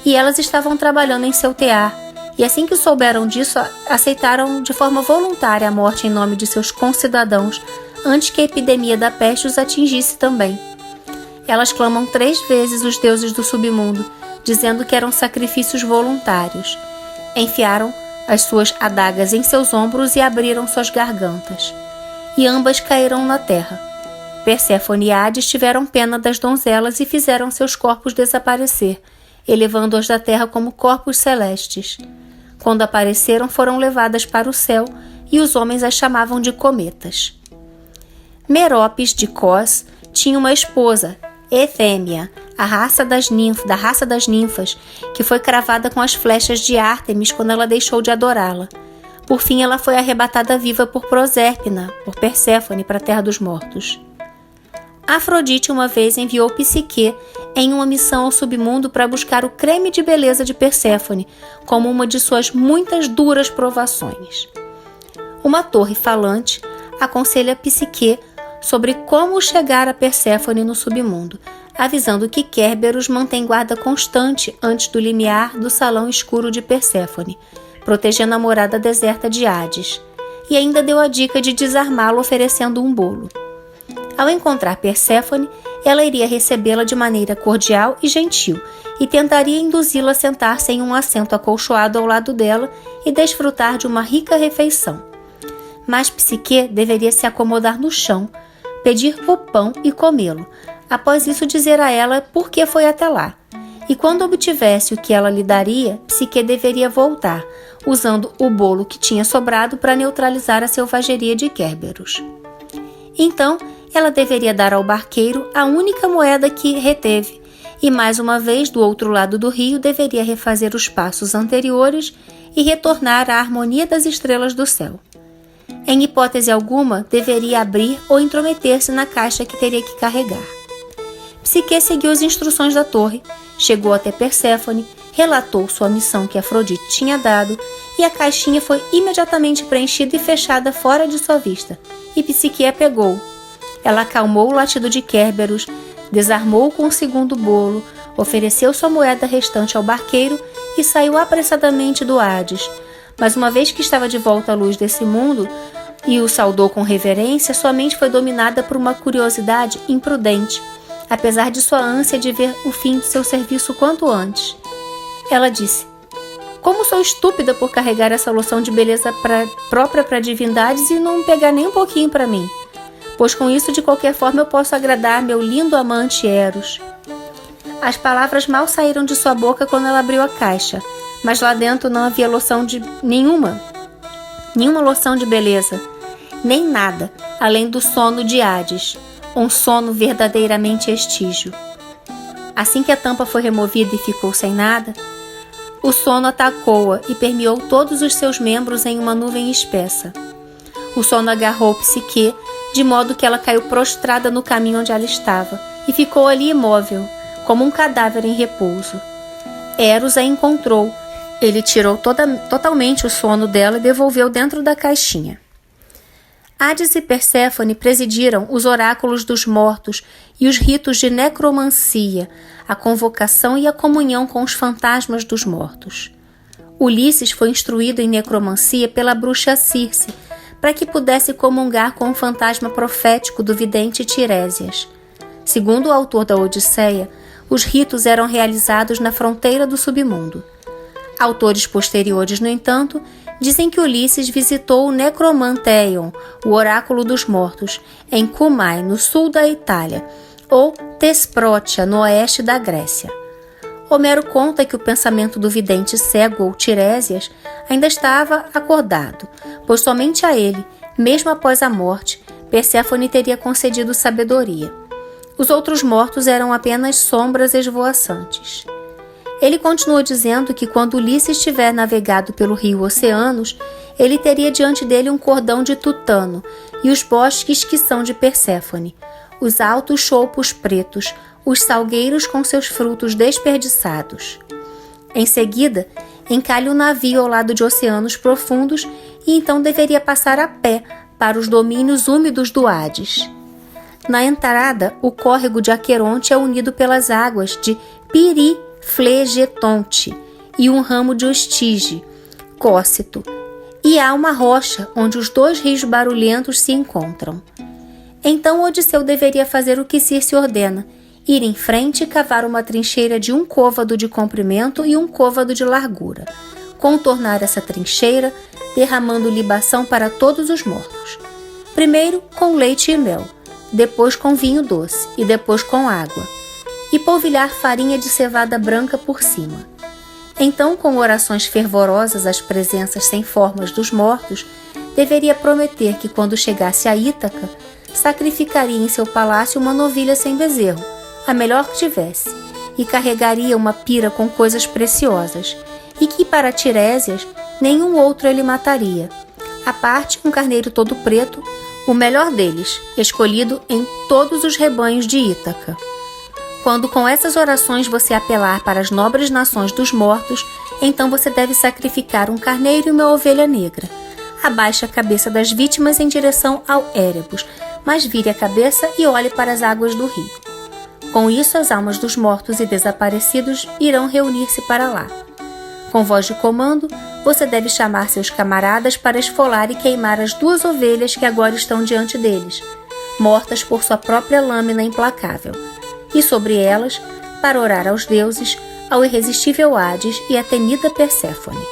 e elas estavam trabalhando em seu tear, e assim que souberam disso, aceitaram de forma voluntária a morte em nome de seus concidadãos, antes que a epidemia da peste os atingisse também. Elas clamam 3 vezes os deuses do submundo, dizendo que eram sacrifícios voluntários. Enfiaram as suas adagas em seus ombros e abriram suas gargantas. E ambas caíram na terra. Perséfone e Hades tiveram pena das donzelas e fizeram seus corpos desaparecer, elevando-as da terra como corpos celestes. Quando apareceram, foram levadas para o céu e os homens as chamavam de cometas. Meropes de Cós tinha uma esposa, Efêmia, da raça das ninfas, que foi cravada com as flechas de Ártemis quando ela deixou de adorá-la. Por fim, ela foi arrebatada viva por Prosérpina, por Perséfone, para a terra dos mortos. Afrodite uma vez enviou Psique em uma missão ao submundo para buscar o creme de beleza de Perséfone, como uma de suas muitas duras provações. Uma torre falante aconselha Psique sobre como chegar a Perséfone no submundo, avisando que Kerberos mantém guarda constante antes do limiar do salão escuro de Perséfone, protegendo a morada deserta de Hades, e ainda deu a dica de desarmá-lo oferecendo um bolo. Ao encontrar Perséfone, ela iria recebê-la de maneira cordial e gentil e tentaria induzi-la a sentar-se em um assento acolchoado ao lado dela e desfrutar de uma rica refeição. Mas Psique deveria se acomodar no chão, pedir o pão e comê-lo, após isso dizer a ela por que foi até lá. E quando obtivesse o que ela lhe daria, Psique deveria voltar, usando o bolo que tinha sobrado para neutralizar a selvageria de Kerberos. Então, ela deveria dar ao barqueiro a única moeda que reteve, e mais uma vez, do outro lado do rio, deveria refazer os passos anteriores e retornar à harmonia das estrelas do céu. Em hipótese alguma, deveria abrir ou intrometer-se na caixa que teria que carregar. Psique seguiu as instruções da torre, chegou até Perséfone, relatou sua missão que Afrodite tinha dado, e a caixinha foi imediatamente preenchida e fechada fora de sua vista, e Psique a pegou. Ela acalmou o latido de Kerberos, desarmou com o segundo bolo, ofereceu sua moeda restante ao barqueiro e saiu apressadamente do Hades. Mas uma vez que estava de volta à luz desse mundo e o saudou com reverência, sua mente foi dominada por uma curiosidade imprudente, apesar de sua ânsia de ver o fim de seu serviço quanto antes. Ela disse: "Como sou estúpida por carregar essa loção de beleza própria para divindades e não pegar nem um pouquinho para mim, pois com isso de qualquer forma eu posso agradar meu lindo amante Eros." As palavras mal saíram de sua boca quando ela abriu a caixa, mas lá dentro não havia loção de nenhuma loção de beleza, nem nada, além do sono de Hades, um sono verdadeiramente estígio. Assim que a tampa foi removida e ficou sem nada, o sono atacou-a e permeou todos os seus membros em uma nuvem espessa. O sono agarrou Psique, de modo que ela caiu prostrada no caminho onde ela estava, e ficou ali imóvel, como um cadáver em repouso. Eros a encontrou. Ele tirou totalmente o sono dela e devolveu dentro da caixinha. Hades e Perséfone presidiram os oráculos dos mortos e os ritos de necromancia, a convocação e a comunhão com os fantasmas dos mortos. Ulisses foi instruído em necromancia pela bruxa Circe, para que pudesse comungar com o fantasma profético do vidente Tirésias. Segundo o autor da Odisseia, os ritos eram realizados na fronteira do submundo. Autores posteriores, no entanto, dizem que Ulisses visitou o Necromanteion, o oráculo dos mortos, em Cumae, no sul da Itália, ou Thesprotia, no oeste da Grécia. Homero conta que o pensamento do vidente cego ou Tiresias ainda estava acordado, pois somente a ele, mesmo após a morte, Perséfone teria concedido sabedoria. Os outros mortos eram apenas sombras esvoaçantes. Ele continuou dizendo que quando Ulisses tiver navegado pelo rio Oceanos, ele teria diante dele um cordão de tutano e os bosques que são de Perséfone, os altos choupos pretos, os salgueiros com seus frutos desperdiçados. Em seguida, encalhe o navio ao lado de oceanos profundos e então deveria passar a pé para os domínios úmidos do Hades. Na entrada, o córrego de Aqueronte é unido pelas águas de Piriflegetonte e um ramo de Ostige, Cócito, e há uma rocha onde os dois rios barulhentos se encontram. Então Odisseu deveria fazer o que Circe ordena, ir em frente e cavar uma trincheira de 1 côvado de comprimento e 1 côvado de largura, contornar essa trincheira, derramando libação para todos os mortos. Primeiro com leite e mel, depois com vinho doce e depois com água, e polvilhar farinha de cevada branca por cima. Então, com orações fervorosas às presenças sem formas dos mortos, deveria prometer que quando chegasse a Ítaca, sacrificaria em seu palácio uma novilha sem bezerro, a melhor que tivesse, e carregaria uma pira com coisas preciosas, e que para Tiresias nenhum outro ele mataria. À parte, um carneiro todo preto, o melhor deles, escolhido em todos os rebanhos de Ítaca. Quando com essas orações você apelar para as nobres nações dos mortos, então você deve sacrificar um carneiro e uma ovelha negra. Abaixe a cabeça das vítimas em direção ao Erebus, mas vire a cabeça e olhe para as águas do rio. Com isso, as almas dos mortos e desaparecidos irão reunir-se para lá. Com voz de comando, você deve chamar seus camaradas para esfolar e queimar as 2 ovelhas que agora estão diante deles, mortas por sua própria lâmina implacável, e sobre elas, para orar aos deuses, ao irresistível Hades e à temida Perséfone.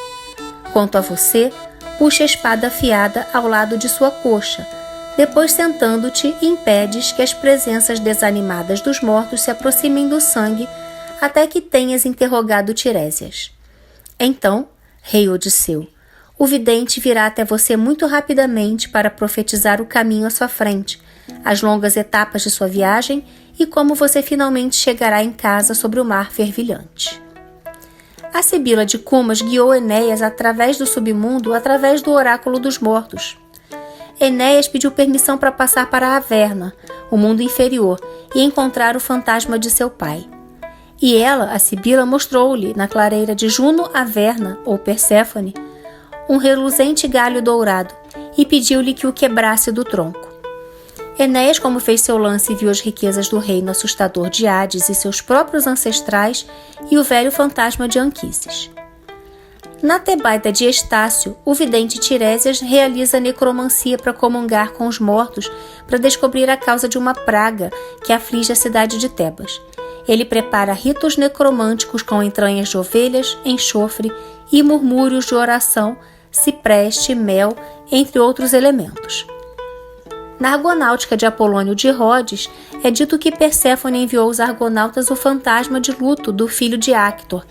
Quanto a você, puxe a espada afiada ao lado de sua coxa, depois sentando-te impedes que as presenças desanimadas dos mortos se aproximem do sangue até que tenhas interrogado Tiresias. Então, rei Odisseu, o vidente virá até você muito rapidamente para profetizar o caminho à sua frente, as longas etapas de sua viagem e como você finalmente chegará em casa sobre o mar fervilhante. A Sibila de Cumas guiou Enéas através do submundo, através do oráculo dos mortos. Enéas pediu permissão para passar para Averna, o mundo inferior, e encontrar o fantasma de seu pai. E ela, a Sibila, mostrou-lhe, na clareira de Juno Averna, ou Perséfone, um reluzente galho dourado, e pediu-lhe que o quebrasse do tronco. Enéas, como fez seu lance e viu as riquezas do reino assustador de Hades e seus próprios ancestrais, e o velho fantasma de Anquises. Na Tebaida de Estácio, o vidente Tiresias realiza necromancia para comungar com os mortos para descobrir a causa de uma praga que aflige a cidade de Tebas. Ele prepara ritos necromânticos com entranhas de ovelhas, enxofre e murmúrios de oração, cipreste, mel, entre outros elementos. Na Argonáutica de Apolônio de Rhodes, é dito que Perséfone enviou aos argonautas o fantasma de luto do filho de Actor,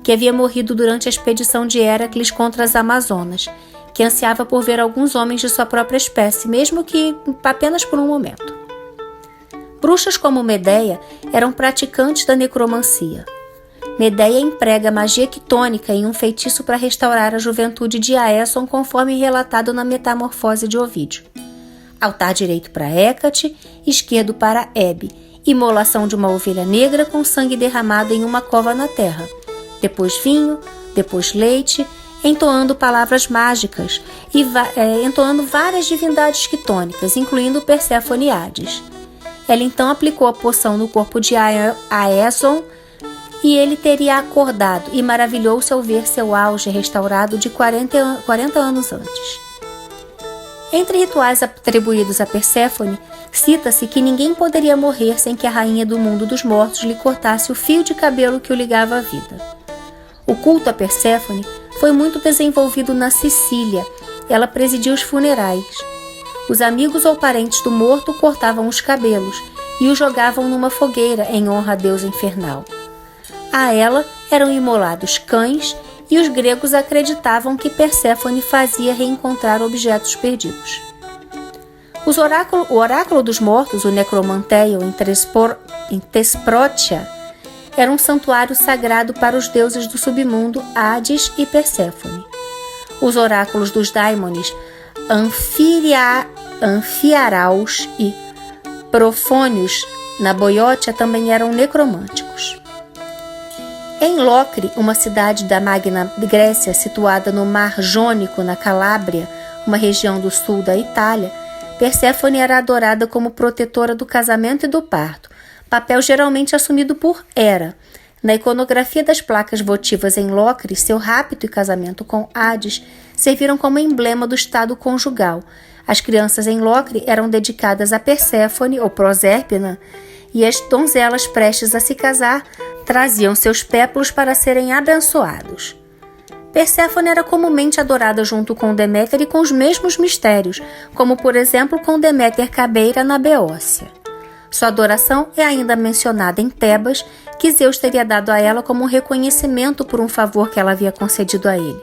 que havia morrido durante a expedição de Héracles contra as Amazonas, que ansiava por ver alguns homens de sua própria espécie, mesmo que apenas por um momento. Bruxas como Medeia eram praticantes da necromancia. Medeia emprega magia quitônica em um feitiço para restaurar a juventude de Aéson, conforme relatado na Metamorfose de Ovídio. Altar direito para Hécate, esquerdo para Hebe, imolação de uma ovelha negra com sangue derramado em uma cova na terra, depois vinho, depois leite, entoando palavras mágicas e entoando várias divindades quitônicas, incluindo Perséfone e Hades. Ela então aplicou a poção no corpo de Aéson e ele teria acordado e maravilhou-se ao ver seu auge restaurado de 40 anos antes. Entre rituais atribuídos a Perséfone, cita-se que ninguém poderia morrer sem que a rainha do mundo dos mortos lhe cortasse o fio de cabelo que o ligava à vida. O culto a Perséfone foi muito desenvolvido na Sicília. Ela presidia os funerais. Os amigos ou parentes do morto cortavam os cabelos e os jogavam numa fogueira em honra à deusa infernal. A ela eram imolados cães e os gregos acreditavam que Perséfone fazia reencontrar objetos perdidos. O oráculo dos mortos, o Necromanteion, em Thesprotia, era um santuário sagrado para os deuses do submundo Hades e Perséfone. Os oráculos dos daimones, Anfiaraus e Profônios, na Boiótia, também eram necromânticos. Em Locri, uma cidade da Magna Grécia situada no Mar Jônico, na Calábria, uma região do sul da Itália, Perséfone era adorada como protetora do casamento e do parto, papel geralmente assumido por Hera. Na iconografia das placas votivas em Locri, seu rapto e casamento com Hades serviram como emblema do estado conjugal. As crianças em Locri eram dedicadas a Perséfone ou Prosérpina, e as donzelas prestes a se casar traziam seus pétalos para serem abençoados. Perséfone era comumente adorada junto com Deméter e com os mesmos mistérios, como por exemplo com Deméter Cabeira na Beócia. Sua adoração é ainda mencionada em Tebas, que Zeus teria dado a ela como um reconhecimento por um favor que ela havia concedido a ele.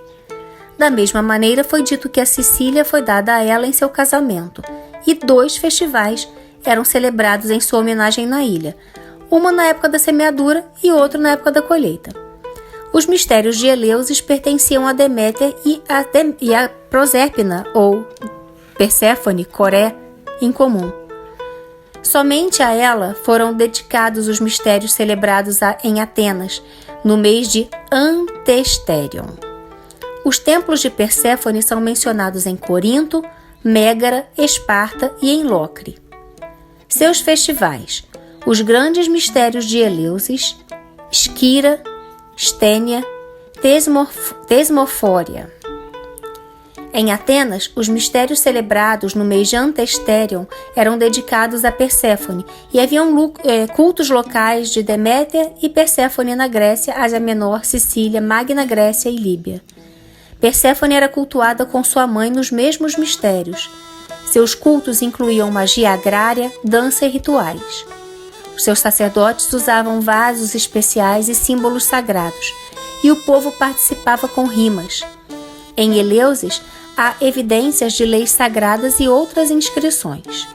Da mesma maneira, foi dito que a Sicília foi dada a ela em seu casamento, e 2 festivais eram celebrados em sua homenagem na ilha, uma na época da semeadura e outro na época da colheita. Os mistérios de Eleusis pertenciam a Deméter e a Prosérpina, ou Perséfone, Coré, em comum. Somente a ela foram dedicados os mistérios celebrados em Atenas, no mês de Antesterion. Os templos de Perséfone são mencionados em Corinto, Mégara, Esparta e em Locri. Seus festivais: os grandes mistérios de Eleusis, Esquira, Stênia, Tesmofória. Em Atenas, os mistérios celebrados no mês de Antesterion eram dedicados a Perséfone e haviam cultos locais de Deméter e Perséfone na Grécia, Ásia Menor, Sicília, Magna Grécia e Líbia. Perséfone era cultuada com sua mãe nos mesmos mistérios. Seus cultos incluíam magia agrária, dança e rituais. Os seus sacerdotes usavam vasos especiais e símbolos sagrados, e o povo participava com rimas. Em Eleusis, há evidências de leis sagradas e outras inscrições.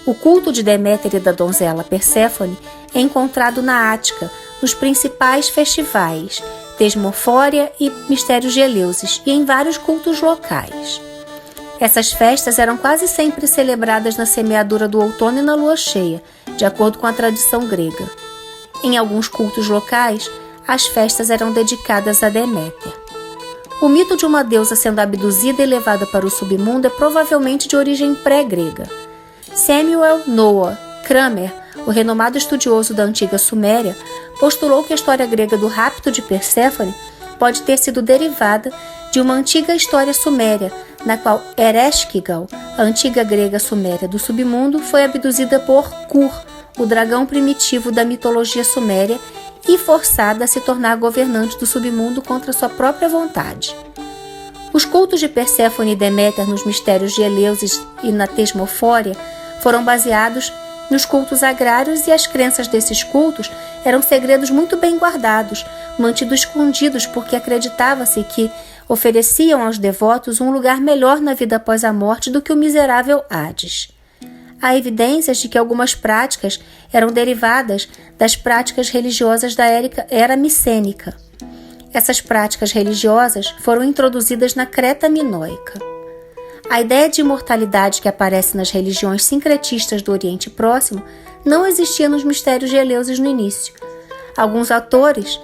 O culto de Deméter e da donzela Perséfone é encontrado na Ática, nos principais festivais, Tesmofória e Mistérios de Eleusis, e em vários cultos locais. Essas festas eram quase sempre celebradas na semeadura do outono e na lua cheia, de acordo com a tradição grega. Em alguns cultos locais, as festas eram dedicadas a Deméter. O mito de uma deusa sendo abduzida e levada para o submundo é provavelmente de origem pré-grega. Samuel Noah Kramer, o renomado estudioso da antiga Suméria, postulou que a história grega do rapto de Perséfone pode ter sido derivada de uma antiga história suméria, na qual Ereshkigal, a antiga grega suméria do submundo, foi abduzida por Kur, o dragão primitivo da mitologia suméria, e forçada a se tornar governante do submundo contra sua própria vontade. Os cultos de Perséfone e Deméter nos mistérios de Eleusis e na Tesmofória foram baseados nos cultos agrários, e as crenças desses cultos eram segredos muito bem guardados, mantidos escondidos porque acreditava-se que ofereciam aos devotos um lugar melhor na vida após a morte do que o miserável Hades. Há evidências de que algumas práticas eram derivadas das práticas religiosas da era micênica. Essas práticas religiosas foram introduzidas na Creta minoica. A ideia de imortalidade que aparece nas religiões sincretistas do Oriente Próximo não existia nos mistérios de Eleusis no início. Alguns autores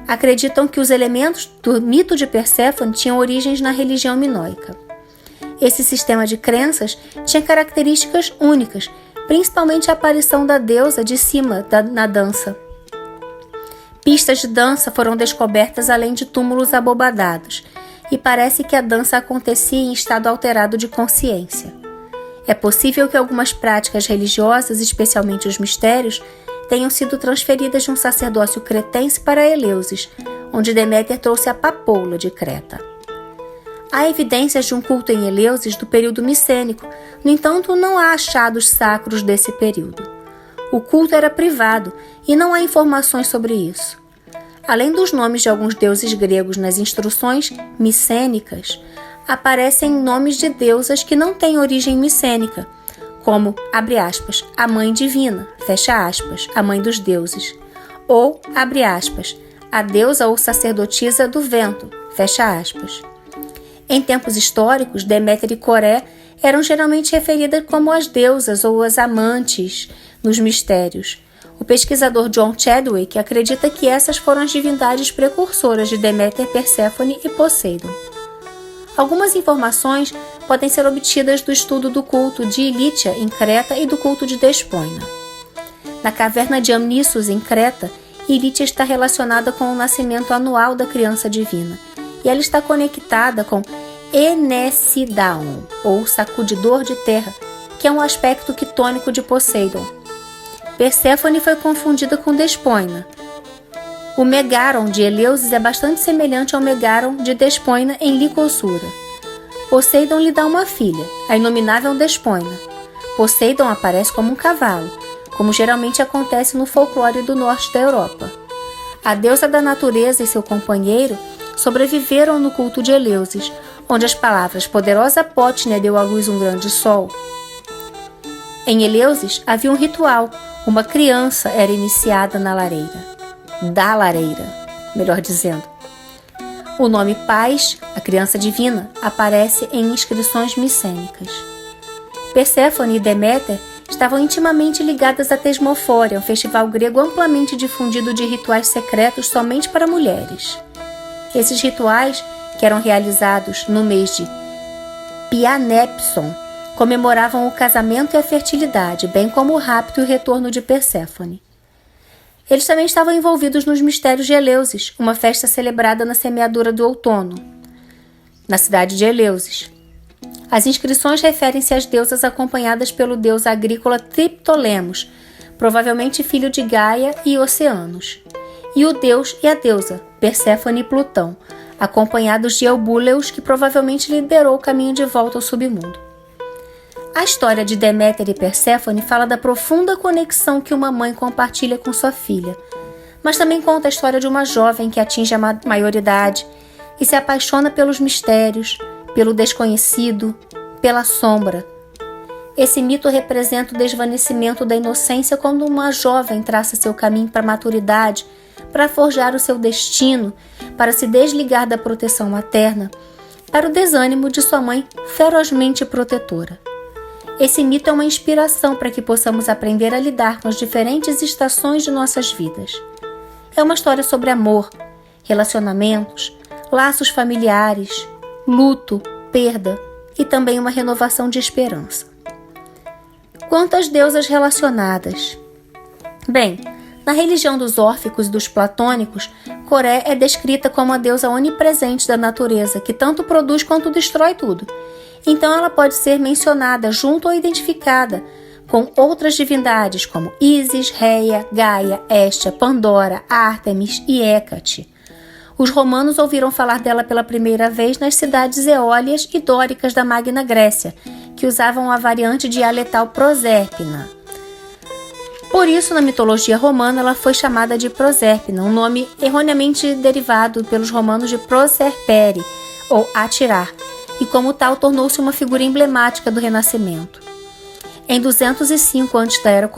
acreditam que os elementos do mito de Perséfone tinham origens na religião minoica. Esse sistema de crenças tinha características únicas, principalmente a aparição da deusa de cima na dança. Pistas de dança foram descobertas além de túmulos abobadados, e parece que a dança acontecia em estado alterado de consciência. É possível que algumas práticas religiosas, especialmente os mistérios, tenham sido transferidas de um sacerdócio cretense para Eleusis, onde Deméter trouxe a papoula de Creta. Há evidências de um culto em Eleusis do período micênico, no entanto, não há achados sacros desse período. O culto era privado e não há informações sobre isso. Além dos nomes de alguns deuses gregos nas instruções micênicas, aparecem nomes de deusas que não têm origem micênica, como, abre aspas, a mãe divina, fecha aspas, a mãe dos deuses, ou, abre aspas, a deusa ou sacerdotisa do vento, fecha aspas. Em tempos históricos, Deméter e Coré eram geralmente referidas como as deusas ou as amantes nos mistérios. O pesquisador John Chadwick acredita que essas foram as divindades precursoras de Deméter, Perséfone e Poseidon. Algumas informações podem ser obtidas do estudo do culto de Ilítia em Creta e do culto de Despoina. Na caverna de Amnissos, em Creta, Ilítia está relacionada com o nascimento anual da criança divina, e ela está conectada com Enesidaon, ou sacudidor de terra, que é um aspecto quitônico de Poseidon. Perséfone foi confundida com Despoina. O Megaron de Eleusis é bastante semelhante ao Megaron de Despoina em Licossura. Poseidon lhe dá uma filha, a inominável Despoina. Poseidon aparece como um cavalo, como geralmente acontece no folclore do norte da Europa. A deusa da natureza e seu companheiro sobreviveram no culto de Eleusis, onde as palavras poderosa Pótnia deu à luz um grande sol. Em Eleusis havia um ritual, uma criança era iniciada na lareira. Da lareira, melhor dizendo. O nome Paz, a criança divina, aparece em inscrições micênicas. Perséfone e Deméter estavam intimamente ligadas a Tesmofória, um festival grego amplamente difundido de rituais secretos somente para mulheres. Esses rituais, que eram realizados no mês de Pianepson, comemoravam o casamento e a fertilidade, bem como o rapto e o retorno de Perséfone. Eles também estavam envolvidos nos mistérios de Eleusis, uma festa celebrada na semeadura do outono, na cidade de Eleusis. As inscrições referem-se às deusas acompanhadas pelo deus agrícola Triptolemos, provavelmente filho de Gaia e Oceanos, e o deus e a deusa, Perséfone e Plutão, acompanhados de Eubúleus, que provavelmente liderou o caminho de volta ao submundo. A história de Deméter e Perséfone fala da profunda conexão que uma mãe compartilha com sua filha, mas também conta a história de uma jovem que atinge a maioridade e se apaixona pelos mistérios, pelo desconhecido, pela sombra. Esse mito representa o desvanecimento da inocência quando uma jovem traça seu caminho para a maturidade, para forjar o seu destino, para se desligar da proteção materna, para o desânimo de sua mãe ferozmente protetora. Esse mito é uma inspiração para que possamos aprender a lidar com as diferentes estações de nossas vidas. É uma história sobre amor, relacionamentos, laços familiares, luto, perda e também uma renovação de esperança. Quanto às deusas relacionadas? Bem, na religião dos órficos e dos platônicos, Coré é descrita como a deusa onipresente da natureza, que tanto produz quanto destrói tudo. Então ela pode ser mencionada junto ou identificada com outras divindades como Ísis, Reia, Gaia, Hestia, Pandora, Ártemis e Hécate. Os romanos ouviram falar dela pela primeira vez nas cidades eólias e dóricas da Magna Grécia, que usavam a variante dialetal Prosérpina. Por isso, na mitologia romana, ela foi chamada de Prosérpina, um nome erroneamente derivado pelos romanos de proserpere, ou atirar, e como tal tornou-se uma figura emblemática do Renascimento. Em 205 a.C.,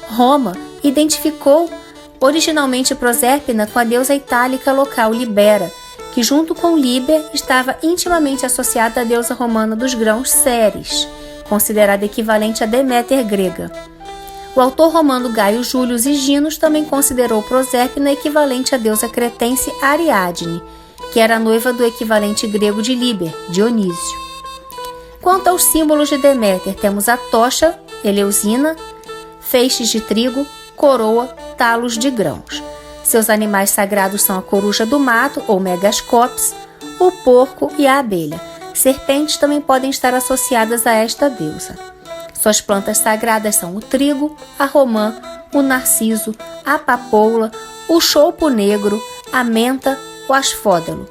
Roma identificou originalmente Prosérpina com a deusa itálica local Libera, que junto com Líber estava intimamente associada à deusa romana dos grãos Ceres, considerada equivalente a Deméter grega. O autor romano Gaio Július Higinos também considerou Prosérpina equivalente à deusa cretense Ariadne, que era noiva do equivalente grego de Líber, Dionísio. Quanto aos símbolos de Deméter, temos a tocha, Eleusina, feixes de trigo, coroa, talos de grãos. Seus animais sagrados são a coruja do mato, ou Megascopes, o porco e a abelha. Serpentes também podem estar associadas a esta deusa. Suas plantas sagradas são o trigo, a romã, o narciso, a papoula, o chopo negro, a menta, o asfódalo.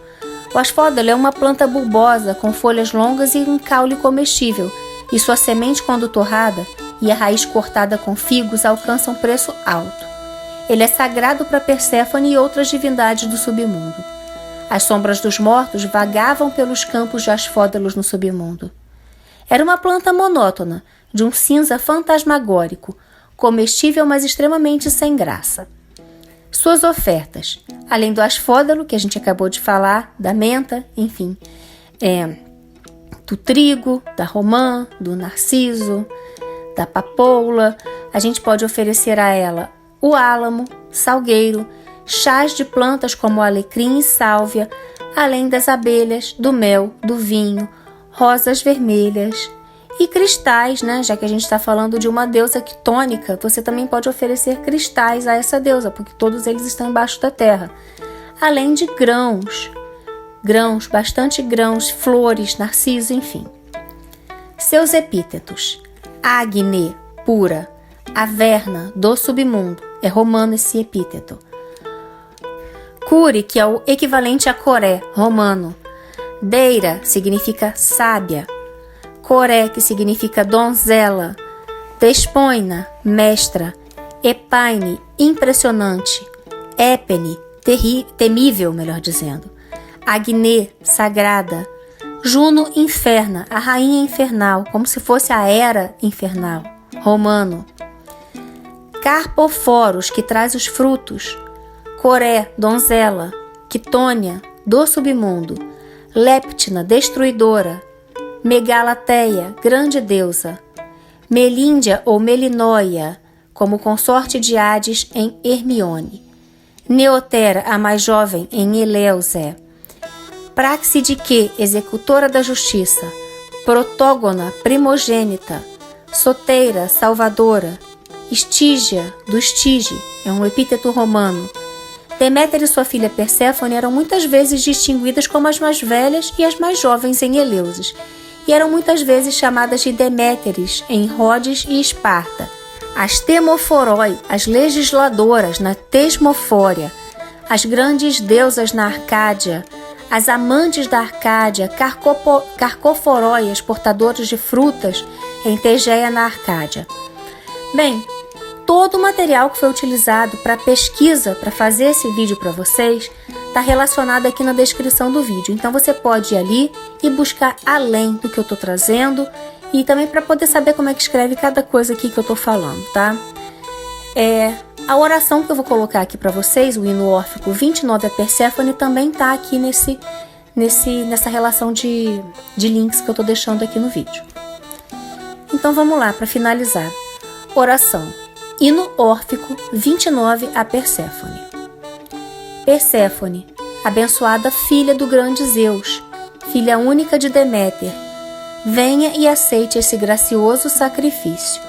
O asfódalo é uma planta bulbosa com folhas longas e um caule comestível, e sua semente, quando torrada, e a raiz cortada com figos alcançam preço alto. Ele é sagrado para Perséfone e outras divindades do submundo. As sombras dos mortos vagavam pelos campos de asfódalos no submundo. Era uma planta monótona, de um cinza fantasmagórico, comestível, mas extremamente sem graça. Suas ofertas, além do asfódalo, que a gente acabou de falar, da menta, enfim, do trigo, da romã, do narciso, da papoula, a gente pode oferecer a ela o álamo, salgueiro, chás de plantas como alecrim e sálvia, além das abelhas, do mel, do vinho, rosas vermelhas e cristais, né? Já que a gente está falando de uma deusa quitônica, você também pode oferecer cristais a essa deusa, porque todos eles estão embaixo da terra. Além de grãos, bastante grãos, flores, narciso, enfim. Seus epítetos: Agne, pura, Averna, do submundo, é romano esse epíteto. Cure, que é o equivalente a Coré, romano. Deira significa sábia. Coré, que significa donzela. Despoina, mestra. Epaine, impressionante. Épene, temível, melhor dizendo. Agne, sagrada. Juno, inferna, a rainha infernal, como se fosse a Hera infernal, romano. Carpoforos, que traz os frutos. Coré, donzela. Quitônia, do submundo. Léptina, destruidora. Megalateia, grande deusa. Melíndia ou Melinóia, como consorte de Hades em Hermione. Neotera, a mais jovem, em Eleusa. Praxidique, executora da justiça. Protógona, primogênita. Soteira, salvadora. Estígia, do Estige, é um epíteto romano. Deméter e sua filha Perséfone eram muitas vezes distinguidas como as mais velhas e as mais jovens em Eleusis, e eram muitas vezes chamadas de Deméteres em Rhodes e Esparta. As Temoforoi, as legisladoras na Tesmofória, as grandes deusas na Arcádia, as amantes da Arcádia, Carcoforoi, as portadoras de frutas em Tegeia na Arcádia. Bem, todo o material que foi utilizado para pesquisa, para fazer esse vídeo para vocês, está relacionado aqui na descrição do vídeo. Então você pode ir ali e buscar além do que eu estou trazendo e também para poder saber como é que escreve cada coisa aqui que eu estou falando, tá? A oração que eu vou colocar aqui para vocês, o hino órfico 29 a Perséfone, também está aqui nessa relação de links que eu estou deixando aqui no vídeo. Então vamos lá, para finalizar. Oração. Hino órfico 29 a Perséfone. Perséfone, abençoada filha do grande Zeus, filha única de Deméter, venha e aceite esse gracioso sacrifício.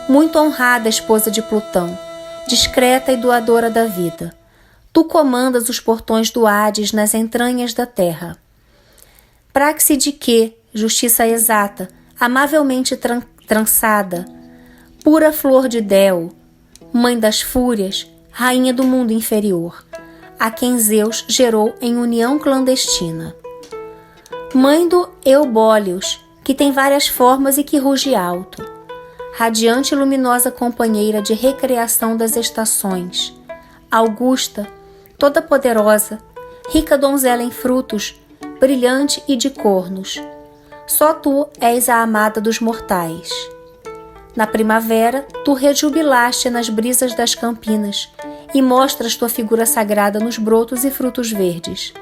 Muito honrada esposa de Plutão, discreta e doadora da vida, tu comandas os portões do Hades nas entranhas da terra. Praxidique, justiça exata, amavelmente trançada, pura flor de Del, mãe das fúrias, rainha do mundo inferior, a quem Zeus gerou em união clandestina. Mãe do Eubólios, que tem várias formas e que ruge alto. Radiante e luminosa companheira de recreação das estações. Augusta, toda poderosa, rica donzela em frutos, brilhante e de cornos. Só tu és a amada dos mortais. Na primavera, tu rejubilaste nas brisas das campinas e mostras tua figura sagrada nos brotos e frutos verdes.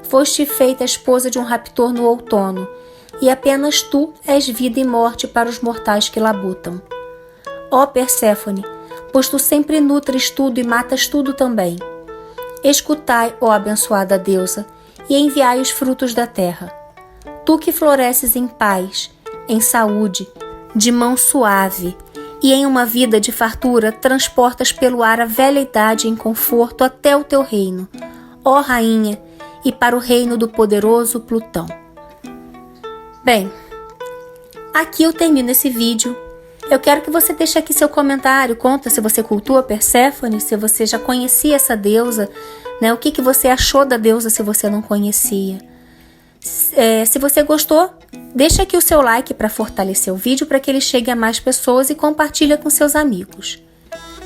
Foste feita esposa de um raptor no outono, e apenas tu és vida e morte para os mortais que labutam. Ó Perséfone, pois tu sempre nutres tudo e matas tudo também. Escutai, ó abençoada deusa, e enviai os frutos da terra. Tu que floresces em paz, em saúde, de mão suave, e em uma vida de fartura transportas pelo ar a velha idade em conforto até o teu reino, ó rainha, e para o reino do poderoso Plutão. Bem, aqui eu termino esse vídeo. Eu quero que você deixe aqui seu comentário, conta se você cultua Perséfone, se você já conhecia essa deusa, né? O que você achou da deusa se você não conhecia. Se você gostou, deixa aqui o seu like para fortalecer o vídeo para que ele chegue a mais pessoas e compartilha com seus amigos.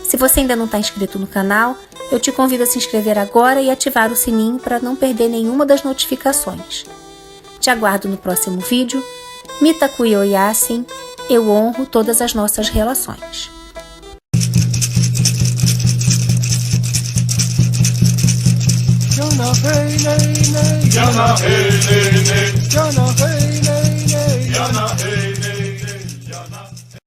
Se Se você ainda não está inscrito no canal, eu te convido a se inscrever agora e ativar o sininho para não perder nenhuma das notificações. Te aguardo no próximo vídeo. Mitakuye Oyasin, eu honro todas as nossas relações.
Jana hey nay nay, Jana hey nay nay, Jana